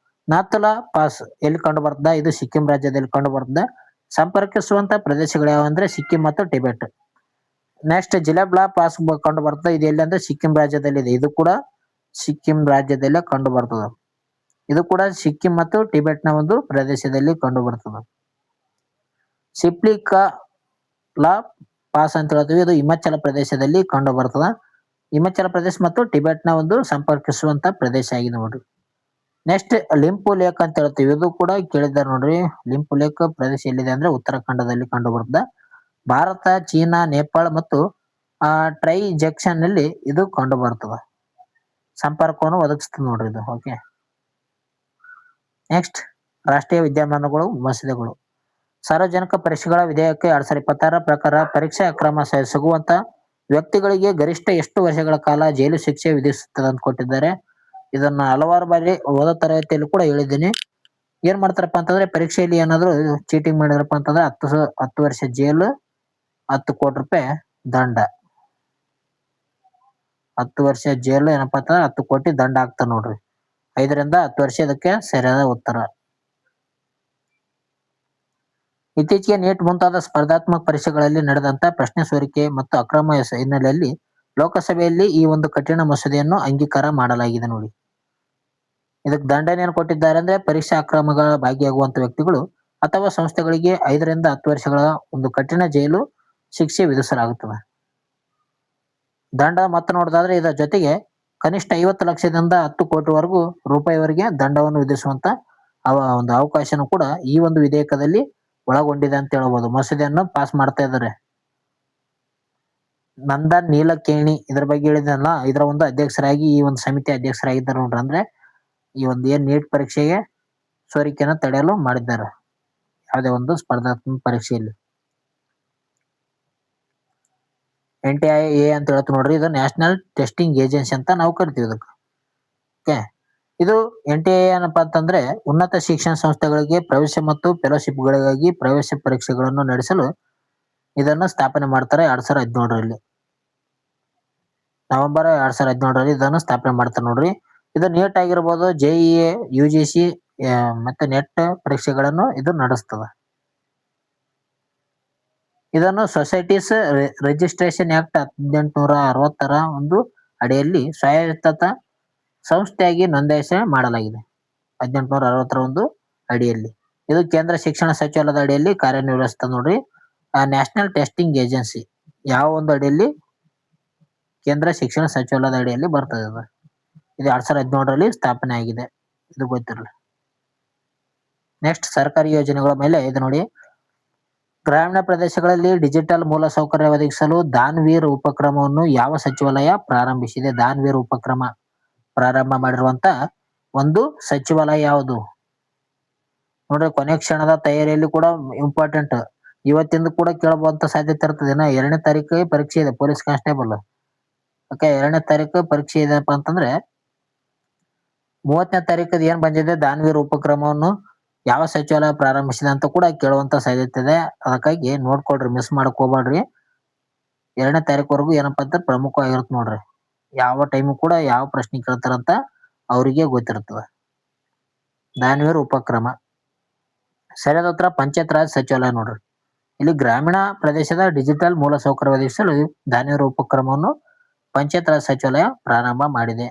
ನಾಥುಲಾ ಪಾಸ್ ಎಲ್ಲಿ ಕಂಡು ಬರ್ತದ? ಇದು ಸಿಕ್ಕಿಂ ರಾಜ್ಯದಲ್ಲಿ ಕಂಡು ಬರ್ತದೆ. ಸಂಪರ್ಕಿಸುವಂತ ಪ್ರದೇಶಗಳು ಯಾವ ಅಂದ್ರೆ ಸಿಕ್ಕಿಂ ಮತ್ತು ಟಿಬೆಟ್. ನೆಕ್ಸ್ಟ್ ಜಿಲೆಬ್ಲಾ ಪಾಸ್ ಕಂಡು ಬರ್ತದೆ. ಇದು ಎಲ್ಲಿ ಅಂದ್ರೆ ಸಿಕ್ಕಿಂ ರಾಜ್ಯದಲ್ಲಿ ಇದೆ. ಇದು ಕೂಡ ಸಿಕ್ಕಿಂ ರಾಜ್ಯದಲ್ಲೇ ಕಂಡು ಬರ್ತದೆ. ಇದು ಕೂಡ ಸಿಕ್ಕಿಂ ಮತ್ತು ಟಿಬೆಟ್ ನ ಒಂದು ಪ್ರದೇಶದಲ್ಲಿ ಕಂಡು ಬರ್ತದೆ. ಸಿಪ್ಲಿಕಲಾ ಪಾಸ್ ಅಂತ ಹೇಳ್ತೀವಿ. ಇದು ಹಿಮಾಚಲ ಪ್ರದೇಶದಲ್ಲಿ ಕಂಡು ಬರ್ತದ. ಹಿಮಾಚಲ ಪ್ರದೇಶ ಮತ್ತು ಟಿಬೆಟ್ ನ ಒಂದು ಸಂಪರ್ಕಿಸುವಂತ ಪ್ರದೇಶ ಆಗಿದೆ ನೋಡ್ರಿ. ನೆಕ್ಸ್ಟ್ ಲಿಂಪು ಲೇಕ್ ಅಂತ ಹೇಳ್ತೀವಿ. ಇದು ಕೂಡ ಕೇಳಿದ್ದಾರೆ ನೋಡ್ರಿ. ಲಿಂಪು ಲೇಕ್ ಪ್ರದೇಶ ಎಲ್ಲಿದೆ ಅಂದ್ರೆ ಉತ್ತರಾಖಂಡದಲ್ಲಿ ಕಂಡು ಬರ್ತದೆ. ಭಾರತ, ಚೀನಾ, ನೇಪಾಳ ಮತ್ತು ಟ್ರೈ ಜಂಕ್ಷನ್ ನಲ್ಲಿ ಇದು ಕಂಡು ಬರ್ತದೆ. ಸಂಪರ್ಕವನ್ನು ಒದಗಿಸ್ತದೆ ನೋಡ್ರಿ ಇದು. ಓಕೆ. ನೆಕ್ಸ್ಟ್ ರಾಷ್ಟ್ರೀಯ ವಿದ್ಯಮಾನಗಳು, ಮಸೂದೆಗಳು. ಸಾರ್ವಜನಿಕ ಪರೀಕ್ಷೆಗಳ ವಿಧೇಯಕ 2026 ಪ್ರಕಾರ ಪರೀಕ್ಷೆ ಅಕ್ರಮ ಎಸಗುವಂತ ವ್ಯಕ್ತಿಗಳಿಗೆ ಗರಿಷ್ಠ ಎಷ್ಟು ವರ್ಷಗಳ ಕಾಲ ಜೈಲು ಶಿಕ್ಷೆ ವಿಧಿಸುತ್ತದೆ ಅಂತ ಕೊಟ್ಟಿದ್ದಾರೆ. ಇದನ್ನ ಹಲವಾರು ಬಾರಿ ಓದೋ ತರಗತಿಯಲ್ಲಿ ಕೂಡ ಹೇಳಿದ್ದೀನಿ. ಏನ್ ಮಾಡ್ತಾರಪ್ಪ ಅಂತಂದ್ರೆ ಪರೀಕ್ಷೆಯಲ್ಲಿ ಏನಾದ್ರು ಚೀಟಿಂಗ್ ಮಾಡಿದ್ರಪ್ಪ ಅಂತಂದ್ರೆ 10 ವರ್ಷ ಜೈಲು, 10 ಕೋಟಿ ರೂಪಾಯಿ ದಂಡ. 10 ವರ್ಷ ಜೈಲು ಏನಪ್ಪಾ ಅಂತಂದ್ರೆ 10 ಕೋಟಿ ದಂಡ ಆಗ್ತಾರ ನೋಡ್ರಿ. 5ರಿಂದ 10 ವರ್ಷ ಇದಕ್ಕೆ ಸರಿಯಾದ ಉತ್ತರ. ಇತ್ತೀಚೆಗೆ ನೀಟ್ ಮುಂತಾದ ಸ್ಪರ್ಧಾತ್ಮಕ ಪರೀಕ್ಷೆಗಳಲ್ಲಿ ನಡೆದಂತ ಪ್ರಶ್ನೆ ಸೋರಿಕೆ ಮತ್ತು ಅಕ್ರಮ ಹಿನ್ನೆಲೆಯಲ್ಲಿ ಲೋಕಸಭೆಯಲ್ಲಿ ಈ ಒಂದು ಕಠಿಣ ಮಸೂದೆಯನ್ನು ಅಂಗೀಕಾರ ಮಾಡಲಾಗಿದೆ ನೋಡಿ. ಇದಕ್ಕೆ ದಂಡನೆಯನ್ನು ಕೊಟ್ಟಿದ್ದಾರೆ ಅಂದ್ರೆ ಪರೀಕ್ಷಾ ಅಕ್ರಮಗಳ ಭಾಗಿಯಾಗುವಂತ ವ್ಯಕ್ತಿಗಳು ಅಥವಾ ಸಂಸ್ಥೆಗಳಿಗೆ 5ರಿಂದ 10 ವರ್ಷಗಳ ಒಂದು ಕಠಿಣ ಜೈಲು ಶಿಕ್ಷೆ ವಿಧಿಸಲಾಗುತ್ತದೆ. ದಂಡ ಮತ್ತೆ ನೋಡೋದಾದ್ರೆ ಇದರ ಜೊತೆಗೆ ಕನಿಷ್ಠ 50 ಲಕ್ಷದಿಂದ 10 ಕೋಟಿವರೆಗೂ ರೂಪಾಯಿವರೆಗೆ ದಂಡವನ್ನು ವಿಧಿಸುವಂತ ಒಂದು ಅವಕಾಶನೂ ಕೂಡ ಈ ಒಂದು ವಿಧೇಯಕದಲ್ಲಿ ಒಳಗೊಂಡಿದೆ ಅಂತ ಹೇಳ್ಬೋದು. ಮಸೂದೆಯನ್ನು ಪಾಸ್ ಮಾಡ್ತಾ ಇದ್ದಾರೆ. ನಂದನ್ ನೀಲಕೇಣಿ ಇದ್ರ ಬಗ್ಗೆ ಹೇಳಿದ್ನಲ್ಲ, ಇದರ ಒಂದು ಅಧ್ಯಕ್ಷರಾಗಿ ಈ ಒಂದು ಸಮಿತಿ ಅಧ್ಯಕ್ಷರಾಗಿದ್ದಾರೆ ನೋಡ್ರಿ. ಅಂದ್ರೆ ಈ ಒಂದು ಏನ್ ನೀಟ್ ಪರೀಕ್ಷೆಗೆ ಸೋರಿಕೆಯನ್ನು ತಡೆಯಲು ಮಾಡಿದ್ದಾರೆ ಯಾವುದೇ ಒಂದು ಸ್ಪರ್ಧಾತ್ಮಕ ಪರೀಕ್ಷೆಯಲ್ಲಿ. NTIA ಅಂತ ಹೇಳ್ತೀವಿ ನೋಡ್ರಿ. ಇದು ನ್ಯಾಷನಲ್ ಟೆಸ್ಟಿಂಗ್ ಏಜೆನ್ಸಿ ಅಂತ ನಾವು ಕರಿತೀವಿ ಇದಕ್ಕೆ. ಓಕೆ. ಇದು NTIA ಏನಪ್ಪಾ ಅಂತಂದ್ರೆ ಉನ್ನತ ಶಿಕ್ಷಣ ಸಂಸ್ಥೆಗಳಿಗೆ ಪ್ರವೇಶ ಮತ್ತು ಫೆಲೋಶಿಪ್ಗಳಿಗಾಗಿ ಪ್ರವೇಶ ಪರೀಕ್ಷೆಗಳನ್ನು ನಡೆಸಲು ಇದನ್ನು ಸ್ಥಾಪನೆ ಮಾಡ್ತಾರೆ 2017ರಲ್ಲಿ. ನವೆಂಬರ್ 2017ರಲ್ಲಿ ಇದನ್ನು ಸ್ಥಾಪನೆ ಮಾಡ್ತಾರೆ ನೋಡ್ರಿ. ಇದು ನೀಟ್ ಆಗಿರ್ಬೋದು, JEA, UGC ಮತ್ತೆ ನೆಟ್ ಪರೀಕ್ಷೆಗಳನ್ನು ಇದು ನಡೆಸ್ತದೆ. ಇದನ್ನು ಸೊಸೈಟೀಸ್ ರಿಜಿಸ್ಟ್ರೇಷನ್ ಆಕ್ಟ್ 1860ರ ಒಂದು ಅಡಿಯಲ್ಲಿ ಸ್ವಾಯತ್ತ ಸಂಸ್ಥೆಯಾಗಿ ನೋಂದಾಯಿಸಿ ಮಾಡಲಾಗಿದೆ. 1860ರ ಒಂದು ಅಡಿಯಲ್ಲಿ ಇದು ಕೇಂದ್ರ ಶಿಕ್ಷಣ ಸಚಿವಾಲಯದ ಅಡಿಯಲ್ಲಿ ಕಾರ್ಯನಿರ್ವಹಿಸ್ತದೆ ನೋಡ್ರಿ. ನ್ಯಾಷನಲ್ ಟೆಸ್ಟಿಂಗ್ ಏಜೆನ್ಸಿ ಯಾವ ಒಂದು ಅಡಿಯಲ್ಲಿ? ಕೇಂದ್ರ ಶಿಕ್ಷಣ ಸಚಿವಾಲಯದ ಅಡಿಯಲ್ಲಿ ಬರ್ತದೆ. ಇದು 2017ರಲ್ಲಿ ಸ್ಥಾಪನೆ ಆಗಿದೆ. ಇದು ಗೊತ್ತಿರಲಿ. ನೆಕ್ಸ್ಟ್ ಸರ್ಕಾರಿ ಯೋಜನೆಗಳ ಮೇಲೆ ಇದು ನೋಡಿ. ಗ್ರಾಮೀಣ ಪ್ರದೇಶಗಳಲ್ಲಿ ಡಿಜಿಟಲ್ ಮೂಲಸೌಕರ್ಯ ಒದಗಿಸಲು ದಾನ್ವೀರ್ ಉಪಕ್ರಮವನ್ನು ಯಾವ ಸಚಿವಾಲಯ ಪ್ರಾರಂಭಿಸಿದೆ? ದಾನ್ವೀರ್ ಉಪಕ್ರಮ ಪ್ರಾರಂಭ ಮಾಡಿರುವಂತ ಒಂದು ಸಚಿವಾಲಯ ಯಾವುದು ನೋಡ್ರಿ? ಕೊನೆ ಕ್ಷಣದ ತಯಾರಿಯಲ್ಲಿ ಕೂಡ ಇಂಪಾರ್ಟೆಂಟ್. ಇವತ್ತಿಂದ ಕೂಡ ಕೇಳಬಹುದಂತ ಸಾಧ್ಯತೆ ಇರ್ತದೆ. 2ನೇ ತಾರೀಕು ಪರೀಕ್ಷೆ ಇದೆ ಪೊಲೀಸ್ ಕಾನ್ಸ್ಟೇಬಲ್. ಓಕೆ. 2ನೇ ತಾರೀಕು ಪರೀಕ್ಷೆ ಇದೆಪ್ಪ ಅಂತಂದ್ರೆ 30ನೇ ತಾರೀಕು ಏನ್ ಬಂದಿದೆ ದಾನ್ವೀರ್ ಉಪಕ್ರಮವನ್ನು ಯಾವ ಸಚಿವಾಲಯ ಪ್ರಾರಂಭಿಸಿದೆ ಅಂತ ಕೂಡ ಕೇಳುವಂತ ಸಾಧ್ಯತೆ ಇದೆ. ಅದಕ್ಕಾಗಿ ನೋಡ್ಕೊಳ್ರಿ, ಮಿಸ್ ಮಾಡಕ್ ಹೋಗ್ಬೇಡ್ರಿ. 2ನೇ ತಾರೀಕುವರೆಗೂ ಏನಪ್ಪಾ ಅಂತ ಪ್ರಮುಖವಾಗಿರುತ್ತೆ ನೋಡ್ರಿ. ಯಾವ ಟೈಮು ಕೂಡ ಯಾವ ಪ್ರಶ್ನೆ ಕೇಳ್ತಾರಂತ ಅವರಿಗೆ ಗೊತ್ತಿರ್ತದೆ. ದಾನ್ವೀರ್ ಉಪಕ್ರಮ ಸರಿಯಾದ ಉತ್ತರ ಪಂಚಾಯತ್ ರಾಜ್ ಸಚಿವಾಲಯ ನೋಡ್ರಿ. ಇಲ್ಲಿ ಗ್ರಾಮೀಣ ಪ್ರದೇಶದ ಡಿಜಿಟಲ್ ಮೂಲಸೌಕರ್ಯ ಒದಗಿಸಲು ದಾನಿಯರ ಉಪಕ್ರಮವನ್ನು ಪಂಚಾಯತ್ ರಾಜ್ ಸಚಿವಾಲಯ ಪ್ರಾರಂಭ ಮಾಡಿದೆ.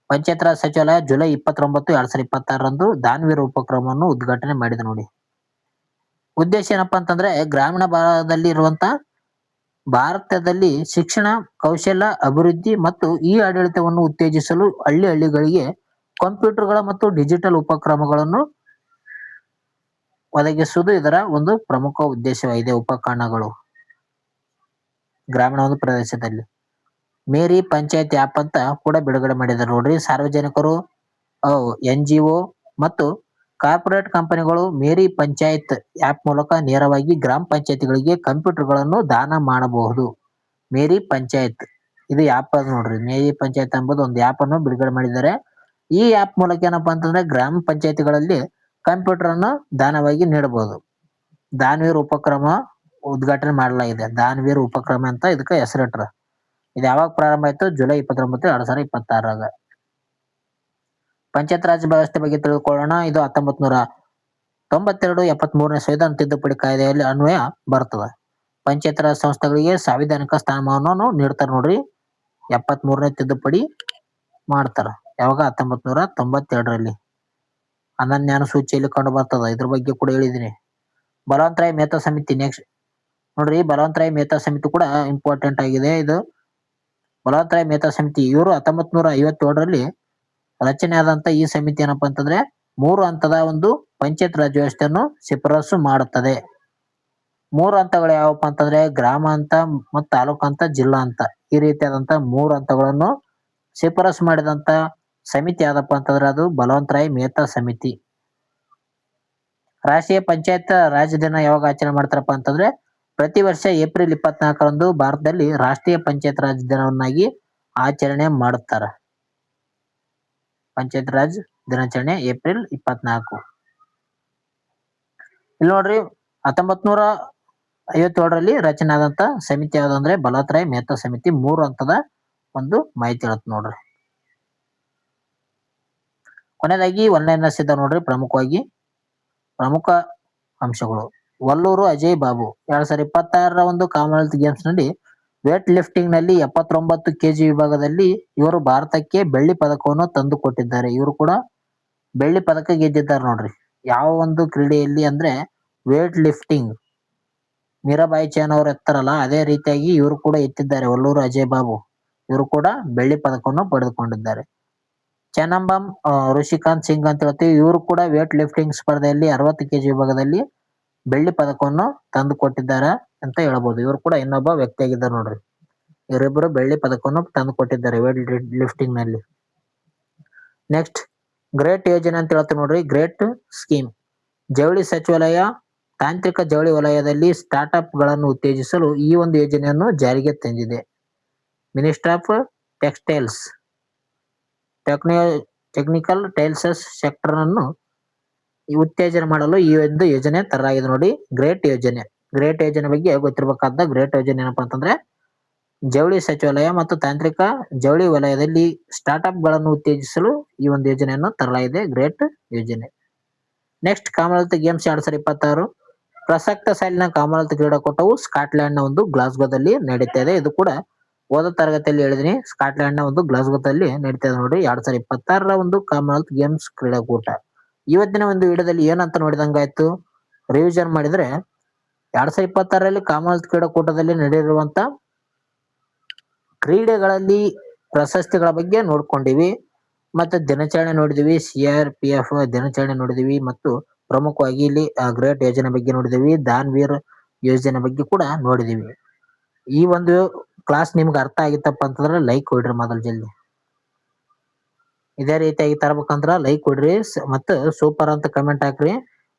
ಪಂಚಾಯತ್ ರಾಜ್ ಸಚಿವಾಲಯ ಜುಲೈ 29, 2026ರಂದು ದಾನವೀರ ಉಪಕ್ರಮವನ್ನು ಉದ್ಘಾಟನೆ ಮಾಡಿದೆ ನೋಡಿ. ಉದ್ದೇಶ ಏನಪ್ಪಾ ಅಂತಂದ್ರೆ ಗ್ರಾಮೀಣ ಭಾಗದಲ್ಲಿ ಭಾರತದಲ್ಲಿ ಶಿಕ್ಷಣ, ಕೌಶಲ್ಯ ಅಭಿವೃದ್ಧಿ ಮತ್ತು ಆಡಳಿತವನ್ನು ಉತ್ತೇಜಿಸಲು ಹಳ್ಳಿಗಳಿಗೆ ಕಂಪ್ಯೂಟರ್ಗಳ ಮತ್ತು ಡಿಜಿಟಲ್ ಉಪಕ್ರಮಗಳನ್ನು ಒದಗಿಸುವುದು ಇದರ ಒಂದು ಪ್ರಮುಖ ಉದ್ದೇಶವಾಗಿದೆ. ಉಪಕರಣಗಳು ಗ್ರಾಮೀಣ ಒಂದು ಪ್ರದೇಶದಲ್ಲಿ ಮೇರಿ ಪಂಚಾಯತ್ ಆ್ಯಪ್ ಅಂತ ಕೂಡ ಬಿಡುಗಡೆ ಮಾಡಿದ್ದಾರೆ ನೋಡ್ರಿ. ಸಾರ್ವಜನಿಕರು, NGO ಮತ್ತು ಕಾರ್ಪೊರೇಟ್ ಕಂಪನಿಗಳು ಮೇರಿ ಪಂಚಾಯತ್ ಆ್ಯಪ್ ಮೂಲಕ ನೇರವಾಗಿ ಗ್ರಾಮ ಪಂಚಾಯತಿಗಳಿಗೆ ಕಂಪ್ಯೂಟರ್ಗಳನ್ನು ದಾನ ಮಾಡಬಹುದು. ಮೇರಿ ಪಂಚಾಯತ್ ಇದು ಆ್ಯಪ್ ಅದು ನೋಡ್ರಿ. ಮೇರಿ ಪಂಚಾಯತ್ ಎಂಬುದು ಒಂದು ಆ್ಯಪ್ ಅನ್ನು ಬಿಡುಗಡೆ ಮಾಡಿದ್ದಾರೆ. ಈ ಆ್ಯಪ್ ಮೂಲಕ ಏನಪ್ಪಾ ಅಂತಂದ್ರೆ ಗ್ರಾಮ ಪಂಚಾಯತಿಗಳಲ್ಲಿ ಕಂಪ್ಯೂಟರ್ ಅನ್ನು ದಾನವಾಗಿ ನೀಡಬಹುದು. ದಾನವೀರ್ ಉಪಕ್ರಮ ಉದ್ಘಾಟನೆ ಮಾಡಲಾಗಿದೆ. ದಾನವೀರ್ ಉಪಕ್ರಮ ಅಂತ ಇದಕ್ಕೆ ಹೆಸರಿಟ್ರ. ಇದು ಯಾವಾಗ ಪ್ರಾರಂಭ ಆಯ್ತು? ಜುಲೈ 29, 2026ರಾಗ. ಪಂಚಾಯತ್ ರಾಜ್ ವ್ಯವಸ್ಥೆ ಬಗ್ಗೆ ತಿಳ್ಕೊಳ್ಳೋಣ. ಇದು 1992 73ನೇ ಸಂವಿಧಾನ ತಿದ್ದುಪಡಿ ಕಾಯ್ದೆಯಲ್ಲಿ ಅನ್ವಯ ಬರ್ತದೆ. ಪಂಚಾಯತ್ ರಾಜ್ ಸಂಸ್ಥೆಗಳಿಗೆ ಸಾಂವಿಧಾನಿಕ ಸ್ಥಾನಮಾನವನ್ನು ನೀಡ್ತಾರೆ ನೋಡ್ರಿ. 73ನೇ ತಿದ್ದುಪಡಿ ಮಾಡ್ತಾರ. ಯಾವಾಗ? 1992ರಲ್ಲಿ. ಅನನ್ಯ ಸೂಚಿಯಲ್ಲಿ ಕಂಡು ಬರ್ತದ. ಇದ್ರ ಬಗ್ಗೆ ಕೂಡ ಹೇಳಿದೀನಿ. ಬಲವಂತರಾಯ್ ಮೆಹ್ತಾ ಸಮಿತಿ ನೆಕ್ಸ್ಟ್ ನೋಡ್ರಿ. ಬಲವಂತರಾಯ್ ಮೆಹ್ತಾ ಸಮಿತಿ ಕೂಡ ಇಂಪಾರ್ಟೆಂಟ್ ಆಗಿದೆ. ಇದು ಬಲವಂತರಾಯ್ ಮೆಹ್ತಾ ಸಮಿತಿ ಇವರು 1957ರಲ್ಲಿ ರಚನೆ ಆದಂತ ಈ ಸಮಿತಿ ಏನಪ್ಪಾ ಅಂತಂದ್ರೆ 3 ಹಂತದ ಒಂದು ಪಂಚಾಯತ್ ರಾಜ್ ವ್ಯವಸ್ಥೆಯನ್ನು ಶಿಫಾರಸು ಮಾಡುತ್ತದೆ. 3 ಹಂತಗಳು ಯಾವಪ್ಪ ಅಂತಂದ್ರೆ ಗ್ರಾಮ ಹಂತ ಮತ್ತು ತಾಲೂಕು ಹಂತ, ಜಿಲ್ಲಾ ಹಂತ. ಈ ರೀತಿಯಾದಂತ 3 ಹಂತಗಳನ್ನು ಶಿಫಾರಸು ಮಾಡಿದಂತ ಸಮಿತಿ ಯಾವ್ದಪ್ಪ ಅಂತಂದ್ರೆ ಅದು ಬಲವಂತರಾಯ್ ಮೆಹ್ತಾ ಸಮಿತಿ. ರಾಷ್ಟ್ರೀಯ ಪಂಚಾಯತ್ ರಾಜ್ ದಿನ ಯಾವಾಗ ಆಚರಣೆ ಮಾಡ್ತಾರಪ್ಪ ಅಂತಂದ್ರೆ ಪ್ರತಿ ವರ್ಷ ಏಪ್ರಿಲ್ 24ರಂದು ಭಾರತದಲ್ಲಿ ರಾಷ್ಟ್ರೀಯ ಪಂಚಾಯತ್ ರಾಜ್ ದಿನವನ್ನಾಗಿ ಆಚರಣೆ ಮಾಡುತ್ತಾರ. ಪಂಚಾಯತ್ ರಾಜ್ ದಿನಾಚರಣೆ ಏಪ್ರಿಲ್ 24. ಇಲ್ಲಿ ನೋಡ್ರಿ 1957ರಲ್ಲಿ ರಚನೆ ಆದಂತ ಸಮಿತಿ ಯಾವ್ದಂದ್ರೆ ಬಲವಂತರಾಯ್ ಮೆಹ್ತಾ ಸಮಿತಿ. 3 ಹಂತದ ಒಂದು ಮಾಹಿತಿ ಹೇಳುತ್ತೆ ನೋಡ್ರಿ. ಕೊನೆಯದಾಗಿ ಒನ್ಲೈನರ್ಸ್ ಇದ್ದ ನೋಡ್ರಿ. ಪ್ರಮುಖ ಅಂಶಗಳು. ವಲ್ಲೂರು ಅಜಯ್ ಬಾಬು 2026ರ ಒಂದು ಕಾಮನ್ವೆಲ್ತ್ ಗೇಮ್ಸ್ ನಲ್ಲಿ ವೇಟ್ ಲಿಫ್ಟಿಂಗ್ ನಲ್ಲಿ 79 kg ವಿಭಾಗದಲ್ಲಿ ಇವರು ಭಾರತಕ್ಕೆ ಬೆಳ್ಳಿ ಪದಕವನ್ನು ತಂದು ಕೊಟ್ಟಿದ್ದಾರೆ. ಇವರು ಕೂಡ ಬೆಳ್ಳಿ ಪದಕ ಗೆದ್ದಿದ್ದಾರೆ ನೋಡ್ರಿ. ಯಾವ ಒಂದು ಕ್ರೀಡೆಯಲ್ಲಿ ಅಂದ್ರೆ ವೇಟ್ ಲಿಫ್ಟಿಂಗ್. ಮೀರಾಬಾಯಿ ಚಾನ್ ಅವರು ಎತ್ತಾರಲ್ಲ ಅದೇ ರೀತಿಯಾಗಿ ಇವರು ಕೂಡ ಎತ್ತಿದ್ದಾರೆ. ವಲ್ಲೂರು ಅಜಯ್ ಬಾಬು ಇವರು ಕೂಡ ಬೆಳ್ಳಿ ಪದಕವನ್ನು ಪಡೆದುಕೊಂಡಿದ್ದಾರೆ. ಚೆನ್ನಂಬಂ ಋಷಿಕಾಂತ್ ಸಿಂಗ್ ಅಂತ ಹೇಳ್ತೀವಿ. ಇವರು ಕೂಡ ವೇಟ್ ಲಿಫ್ಟಿಂಗ್ ಸ್ಪರ್ಧೆಯಲ್ಲಿ 60 kg ವಿಭಾಗದಲ್ಲಿ ಬೆಳ್ಳಿ ಪದಕವನ್ನು ತಂದು ಕೊಟ್ಟಿದ್ದಾರೆ ಅಂತ ಹೇಳ್ಬೋದು. ಇವರು ಕೂಡ ಇನ್ನೊಬ್ಬ ವ್ಯಕ್ತಿಯಾಗಿದ್ದಾರೆ ನೋಡ್ರಿ. ಇವರಿಬ್ಬರು ಬೆಳ್ಳಿ ಪದಕವನ್ನು ತಂದು ಕೊಟ್ಟಿದ್ದಾರೆ ವೇಟ್ ಲಿಫ್ಟಿಂಗ್ ನಲ್ಲಿ. ನೆಕ್ಸ್ಟ್ ಗ್ರೇಟ್ ಯೋಜನೆ ಅಂತ ಹೇಳ್ತೀವಿ ನೋಡ್ರಿ. ಗ್ರೇಟ್ ಸ್ಕೀಮ್ ಜವಳಿ ಸಚಿವಾಲಯ ತಾಂತ್ರಿಕ ಜವಳಿ ವಲಯದಲ್ಲಿ ಸ್ಟಾರ್ಟ್ಅಪ್ ಗಳನ್ನು ಉತ್ತೇಜಿಸಲು ಈ ಒಂದು ಯೋಜನೆಯನ್ನು ಜಾರಿಗೆ ತಂದಿದೆ. Ministry of textiles technical textiles sector ಅನ್ನು ಉತ್ತೇಜನ ಮಾಡಲು ಈ ಒಂದು ಯೋಜನೆ ತರಲಾಗಿದೆ ನೋಡಿ. ಗ್ರೇಟ್ ಯೋಜನೆ. ಗ್ರೇಟ್ ಯೋಜನೆ ಬಗ್ಗೆ ಗೊತ್ತಿರಬೇಕಾದ ಗ್ರೇಟ್ ಯೋಜನೆ ಏನಪ್ಪಾ ಅಂತಂದ್ರೆ ಜವಳಿ ಸಚಿವಾಲಯ ಮತ್ತು ತಾಂತ್ರಿಕ ಜವಳಿ ವಲಯದಲ್ಲಿ ಸ್ಟಾರ್ಟ್ಅಪ್ ಗಳನ್ನು ಉತ್ತೇಜಿಸಲು ಈ ಒಂದು ಯೋಜನೆಯನ್ನು ತರಲಾಗಿದೆ. ಗ್ರೇಟ್ ಯೋಜನೆ. ನೆಕ್ಸ್ಟ್ ಕಾಮನ್ವೆಲ್ತ್ ಗೇಮ್ಸ್ 2026 ಪ್ರಸಕ್ತ ಸಾಲಿನ ಕಾಮನ್ವೆಲ್ತ್ ಕ್ರೀಡಾಕೂಟವು ಸ್ಕಾಟ್ಲೆಂಡ್ ನ ಒಂದು ಗ್ಲಾಸ್ಗೋದಲ್ಲಿ ನಡೀತಾ ಇದೆ. ಇದು ಕೂಡ ಹೋದ ತರಗತಿಯಲ್ಲಿ ಹೇಳಿದೀನಿ. ಸ್ಕಾಟ್ಲೆಂಡ್ ನ ಒಂದು ಗ್ಲಾಸ್ಗೋದಲ್ಲಿ ನಡೀತಾ ಇದೆ ನೋಡಿ. 2026ರ ಒಂದು ಕಾಮನ್ವೆಲ್ತ್ ಗೇಮ್ಸ್ ಕ್ರೀಡಾಕೂಟ. ಇವತ್ತಿನ ಒಂದು ವಿಡಿಯೋದಲ್ಲಿ ಏನಂತ ನೋಡಿದಂಗಾಯ್ತು, ರಿವಿಷನ್ ಮಾಡಿದ್ರೆ 2026ರಲ್ಲಿ ಕಾಮನ್ವೆಲ್ತ್ ಕ್ರೀಡಾಕೂಟದಲ್ಲಿ ನಡೆದಿರುವಂತ ಕ್ರೀಡೆಗಳಲ್ಲಿ ಪ್ರಶಸ್ತಿಗಳ ಬಗ್ಗೆ ನೋಡ್ಕೊಂಡಿವಿ. ಮತ್ತೆ ದಿನಾಚರಣೆ ನೋಡಿದಿವಿ. CRPF ದಿನಾಚರಣೆ ನೋಡಿದಿವಿ ಮತ್ತು ಪ್ರಮುಖವಾಗಿ ಇಲ್ಲಿ ಗ್ರೇಟ್ ಯೋಜನೆ ಬಗ್ಗೆ ನೋಡಿದಿವಿ. ದಾನ್ವೀರ್ ಯೋಜನೆ ಬಗ್ಗೆ ಕೂಡ ನೋಡಿದಿವಿ. ಈ ಒಂದು ಕ್ಲಾಸ್ ನಿಮ್ಗೆ ಅರ್ಥ ಆಗಿತ್ತಪ್ಪ ಅಂತಂದ್ರೆ ಲೈಕ್ ಕೊಡ್ರಿ ಮೊದಲು ಜಲ್ದಿ. ಇದೇ ರೀತಿಯಾಗಿ ತರಬೇಕಂದ್ರ ಲೈಕ್ ಕೊಡ್ರಿ ಮತ್ತು ಸೂಪರ್ ಅಂತ ಕಮೆಂಟ್ ಹಾಕ್ರಿ.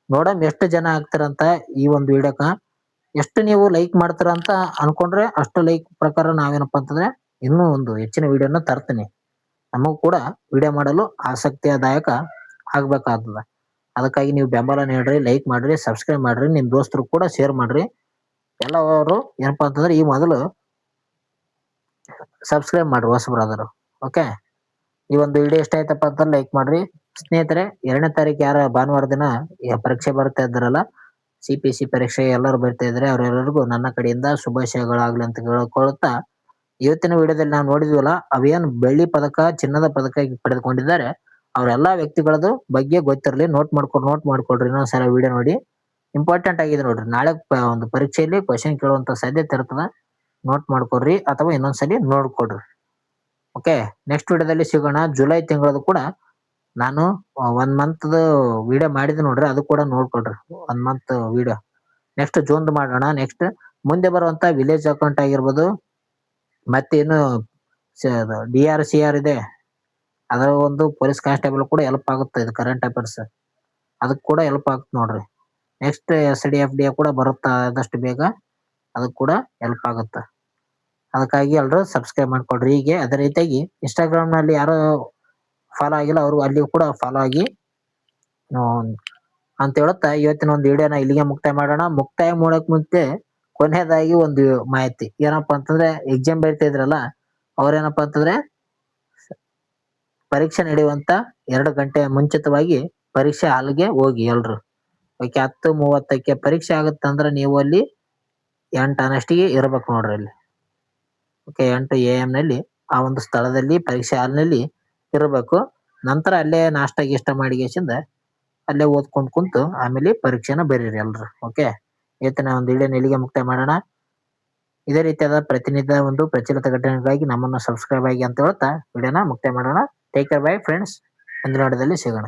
ನೋಡಮ್ ಎಷ್ಟು ಜನ ಆಗ್ತಾರಂತ ಈ ಒಂದು ವಿಡಿಯೋಕ. ಎಷ್ಟು ನೀವು ಲೈಕ್ ಮಾಡ್ತಾರ ಅಂತ ಅನ್ಕೊಂಡ್ರೆ ಅಷ್ಟು ಲೈಕ್ ಪ್ರಕಾರ ನಾವೇನಪ್ಪ ಅಂತಂದ್ರೆ ಇನ್ನೂ ಒಂದು ಹೆಚ್ಚಿನ ವಿಡಿಯೋನ ತರ್ತೀನಿ. ನಮಗೂ ಕೂಡ ವಿಡಿಯೋ ಮಾಡಲು ಆಸಕ್ತಿದಾಯಕ ಆಗ್ಬೇಕಾಗ್ತದ. ಅದಕ್ಕಾಗಿ ನೀವು ಬೆಂಬಲ ನೀಡ್ರಿ, ಲೈಕ್ ಮಾಡ್ರಿ, ಸಬ್ಸ್ಕ್ರೈಬ್ ಮಾಡ್ರಿ, ನಿಮ್ ದೋಸ್ತರು ಕೂಡ ಶೇರ್ ಮಾಡ್ರಿ. ಎಲ್ಲವರು ಏನಪ್ಪಾ ಅಂತಂದ್ರೆ ಈ ಮೊದಲು ಸಬ್ಸ್ಕ್ರೈಬ್ ಮಾಡ್ರಿ ಹೊಸ ಬ್ರದರ್. ಓಕೆ, ಈ ಒಂದು ವಿಡಿಯೋ ಇಷ್ಟ ಆಯ್ತಪ್ಪ ಅಂತ ಲೈಕ್ ಮಾಡ್ರಿ. ಸ್ನೇಹಿತರೆ, 2ನೇ ತಾರೀಕು ಯಾರ ಭಾನುವಾರ ದಿನ ಪರೀಕ್ಷೆ ಬರ್ತಾ ಇದ್ದಾರಲ್ಲ CPC ಪರೀಕ್ಷೆ ಎಲ್ಲರೂ ಬರ್ತಾ ಇದ್ದಾರೆ ಅವರೆಲ್ಲರಿಗೂ ನನ್ನ ಕಡೆಯಿಂದ ಶುಭಾಶಯಗಳಾಗ್ಲಿ ಅಂತ ಕೇಳಿಕೊಳ್ಳುತ್ತಾ ಇವತ್ತಿನ ವಿಡಿಯೋದಲ್ಲಿ ನಾವು ನೋಡಿದ್ವಲ್ಲ ಅವೇನು ಬೆಳ್ಳಿ ಪದಕ ಚಿನ್ನದ ಪದಕ ಪಡೆದುಕೊಂಡಿದ್ದಾರೆ ಅವರೆಲ್ಲಾ ವ್ಯಕ್ತಿಗಳದ್ದು ಬಗ್ಗೆ ಗೊತ್ತಿರಲಿ ನೋಟ್ ಮಾಡ್ಕೊಳ್ರಿ ಇನ್ನೊಂದ್ಸಲ ವಿಡಿಯೋ ನೋಡಿ ಇಂಪಾರ್ಟೆಂಟ್ ಆಗಿದೆ ನೋಡ್ರಿ ನಾಳೆ ಒಂದು ಪರೀಕ್ಷೆಯಲ್ಲಿ ಕ್ವಶನ್ ಕೇಳುವಂತ ಸಾಧ್ಯತೆ ಇರ್ತದ ನೋಟ್ ಮಾಡ್ಕೊಡ್ರಿ ಅಥವಾ ಇನ್ನೊಂದ್ಸಲಿ ನೋಡ್ಕೊಡ್ರಿ ಓಕೆ ನೆಕ್ಸ್ಟ್ ವಿಡಿಯೋದಲ್ಲಿ ಸಿಗೋಣ ಜುಲೈ ತಿಂಗಳದು ಕೂಡ ನಾನು 1 ಮಂತ್ ವಿಡಿಯೋ ಮಾಡಿದೆ ನೋಡ್ರಿ ಅದು ಕೂಡ ನೋಡ್ಕೊಳ್ರಿ 1 ಮಂತ್ ವಿಡಿಯೋ ನೆಕ್ಸ್ಟ್ ಜೂನ್ ಮಾಡೋಣ ನೆಕ್ಸ್ಟ್ ಮುಂದೆ ಬರುವಂತ ವಿಲೇಜ್ ಅಕೌಂಟ್ ಆಗಿರ್ಬೋದು ಮತ್ತೆ ಇನ್ನು DRCR ಇದೆ ಅದರ ಒಂದು ಪೊಲೀಸ್ ಕಾನ್ಸ್ಟೇಬಲ್ ಕೂಡ ಹೆಲ್ಪ್ ಆಗುತ್ತೆ ಇದು ಕರೆಂಟ್ ಅಫೇರ್ಸ್ ಅದಕ್ಕೆ ಕೂಡ ಹೆಲ್ಪ್ ಆಗುತ್ತೆ ನೋಡ್ರಿ ನೆಕ್ಸ್ಟ್ SDFD ಕೂಡ ಬರುತ್ತಾ ಆದಷ್ಟು ಬೇಗ ಅದಕ್ಕೆ ಕೂಡ ಹೆಲ್ಪ್ ಆಗುತ್ತೆ ಅದಕ್ಕಾಗಿ ಎಲ್ಲರೂ ಸಬ್ಸ್ಕ್ರೈಬ್ ಮಾಡ್ಕೊಳ್ರಿ ಹೀಗೆ ಅದೇ ರೀತಿಯಾಗಿ ಇನ್ಸ್ಟಾಗ್ರಾಮ್ ನಲ್ಲಿ ಯಾರು ಫಾಲೋ ಆಗಿಲ್ಲ ಅವರು ಅಲ್ಲಿ ಕೂಡ ಫಾಲೋ ಆಗಿ ಅಂತ ಹೇಳುತ್ತಾ ಇವತ್ತಿನ ಒಂದು ವಿಡಿಯೋನ ಇಲ್ಲಿಗೆ ಮುಕ್ತಾಯ ಮಾಡೋಕ್ ಮುಂಚೆ ಕೊನೆಯದಾಗಿ ಒಂದು ಮಾಹಿತಿ ಏನಪ್ಪಾ ಅಂತಂದ್ರೆ ಎಕ್ಸಾಮ್ ಬರೀತಾ ಇದ್ರಲ್ಲ ಅವ್ರೇನಪ್ಪಾ ಅಂತಂದ್ರೆ ಪರೀಕ್ಷೆ ನಡೆಯುವಂತ 2 ಗಂಟೆ ಮುಂಚಿತವಾಗಿ ಪರೀಕ್ಷೆ ಹಾಲ್ಗೆ ಹೋಗಿ ಎಲ್ರು ಓಕೆ 10:30ಕ್ಕೆ ಪರೀಕ್ಷೆ ಆಗುತ್ತಂದ್ರೆ ನೀವು ಅಲ್ಲಿ 8 ಅನ್ನಷ್ಟಿಗೆ ಇರ್ಬೇಕು ನೋಡ್ರಿ ಅಲ್ಲಿ ಓಕೆ 8 AM ನಲ್ಲಿ ಆ ಒಂದು ಸ್ಥಳದಲ್ಲಿ ಪರೀಕ್ಷೆ ಹಾಲ್ನಲ್ಲಿ ಇರಬೇಕು ನಂತರ ಅಲ್ಲೇ ನಾಷ್ಟ ಗೀಷ್ಟ ಮಾಡಿಗೆಸಿಂದ ಅಲ್ಲೇ ಓದ್ಕೊಂಡ್ ಕುಂತು ಆಮೇಲೆ ಪರೀಕ್ಷೆನ ಬರೀರಿ ಎಲ್ರು ಓಕೆ ಇವತ್ತಿನ ಒಂದು ವಿಡಿಯೋನ ಇಲ್ಲಿಗೆ ಮುಕ್ತಾಯ ಮಾಡೋಣ ಇದೇ ರೀತಿಯಾದ ಪ್ರತಿನಿತ್ಯ ಒಂದು ಪ್ರಚಲಿತ ಘಟನೆಗಳಿಗಾಗಿ ನಮ್ಮನ್ನು ಸಬ್ಸ್ಕ್ರೈಬ್ ಆಗಿ ಅಂತ ಹೇಳ್ತಾ ವಿಡಿಯೋನ ಮುಕ್ತಾಯ ಮಾಡೋಣ ಟೇಕ್ ಕೇರ್ ಬೈ ಫ್ರೆಂಡ್ಸ್ ಮುಂದಿನ ವಿಡಿಯೋದಲ್ಲಿ ಸಿಗೋಣ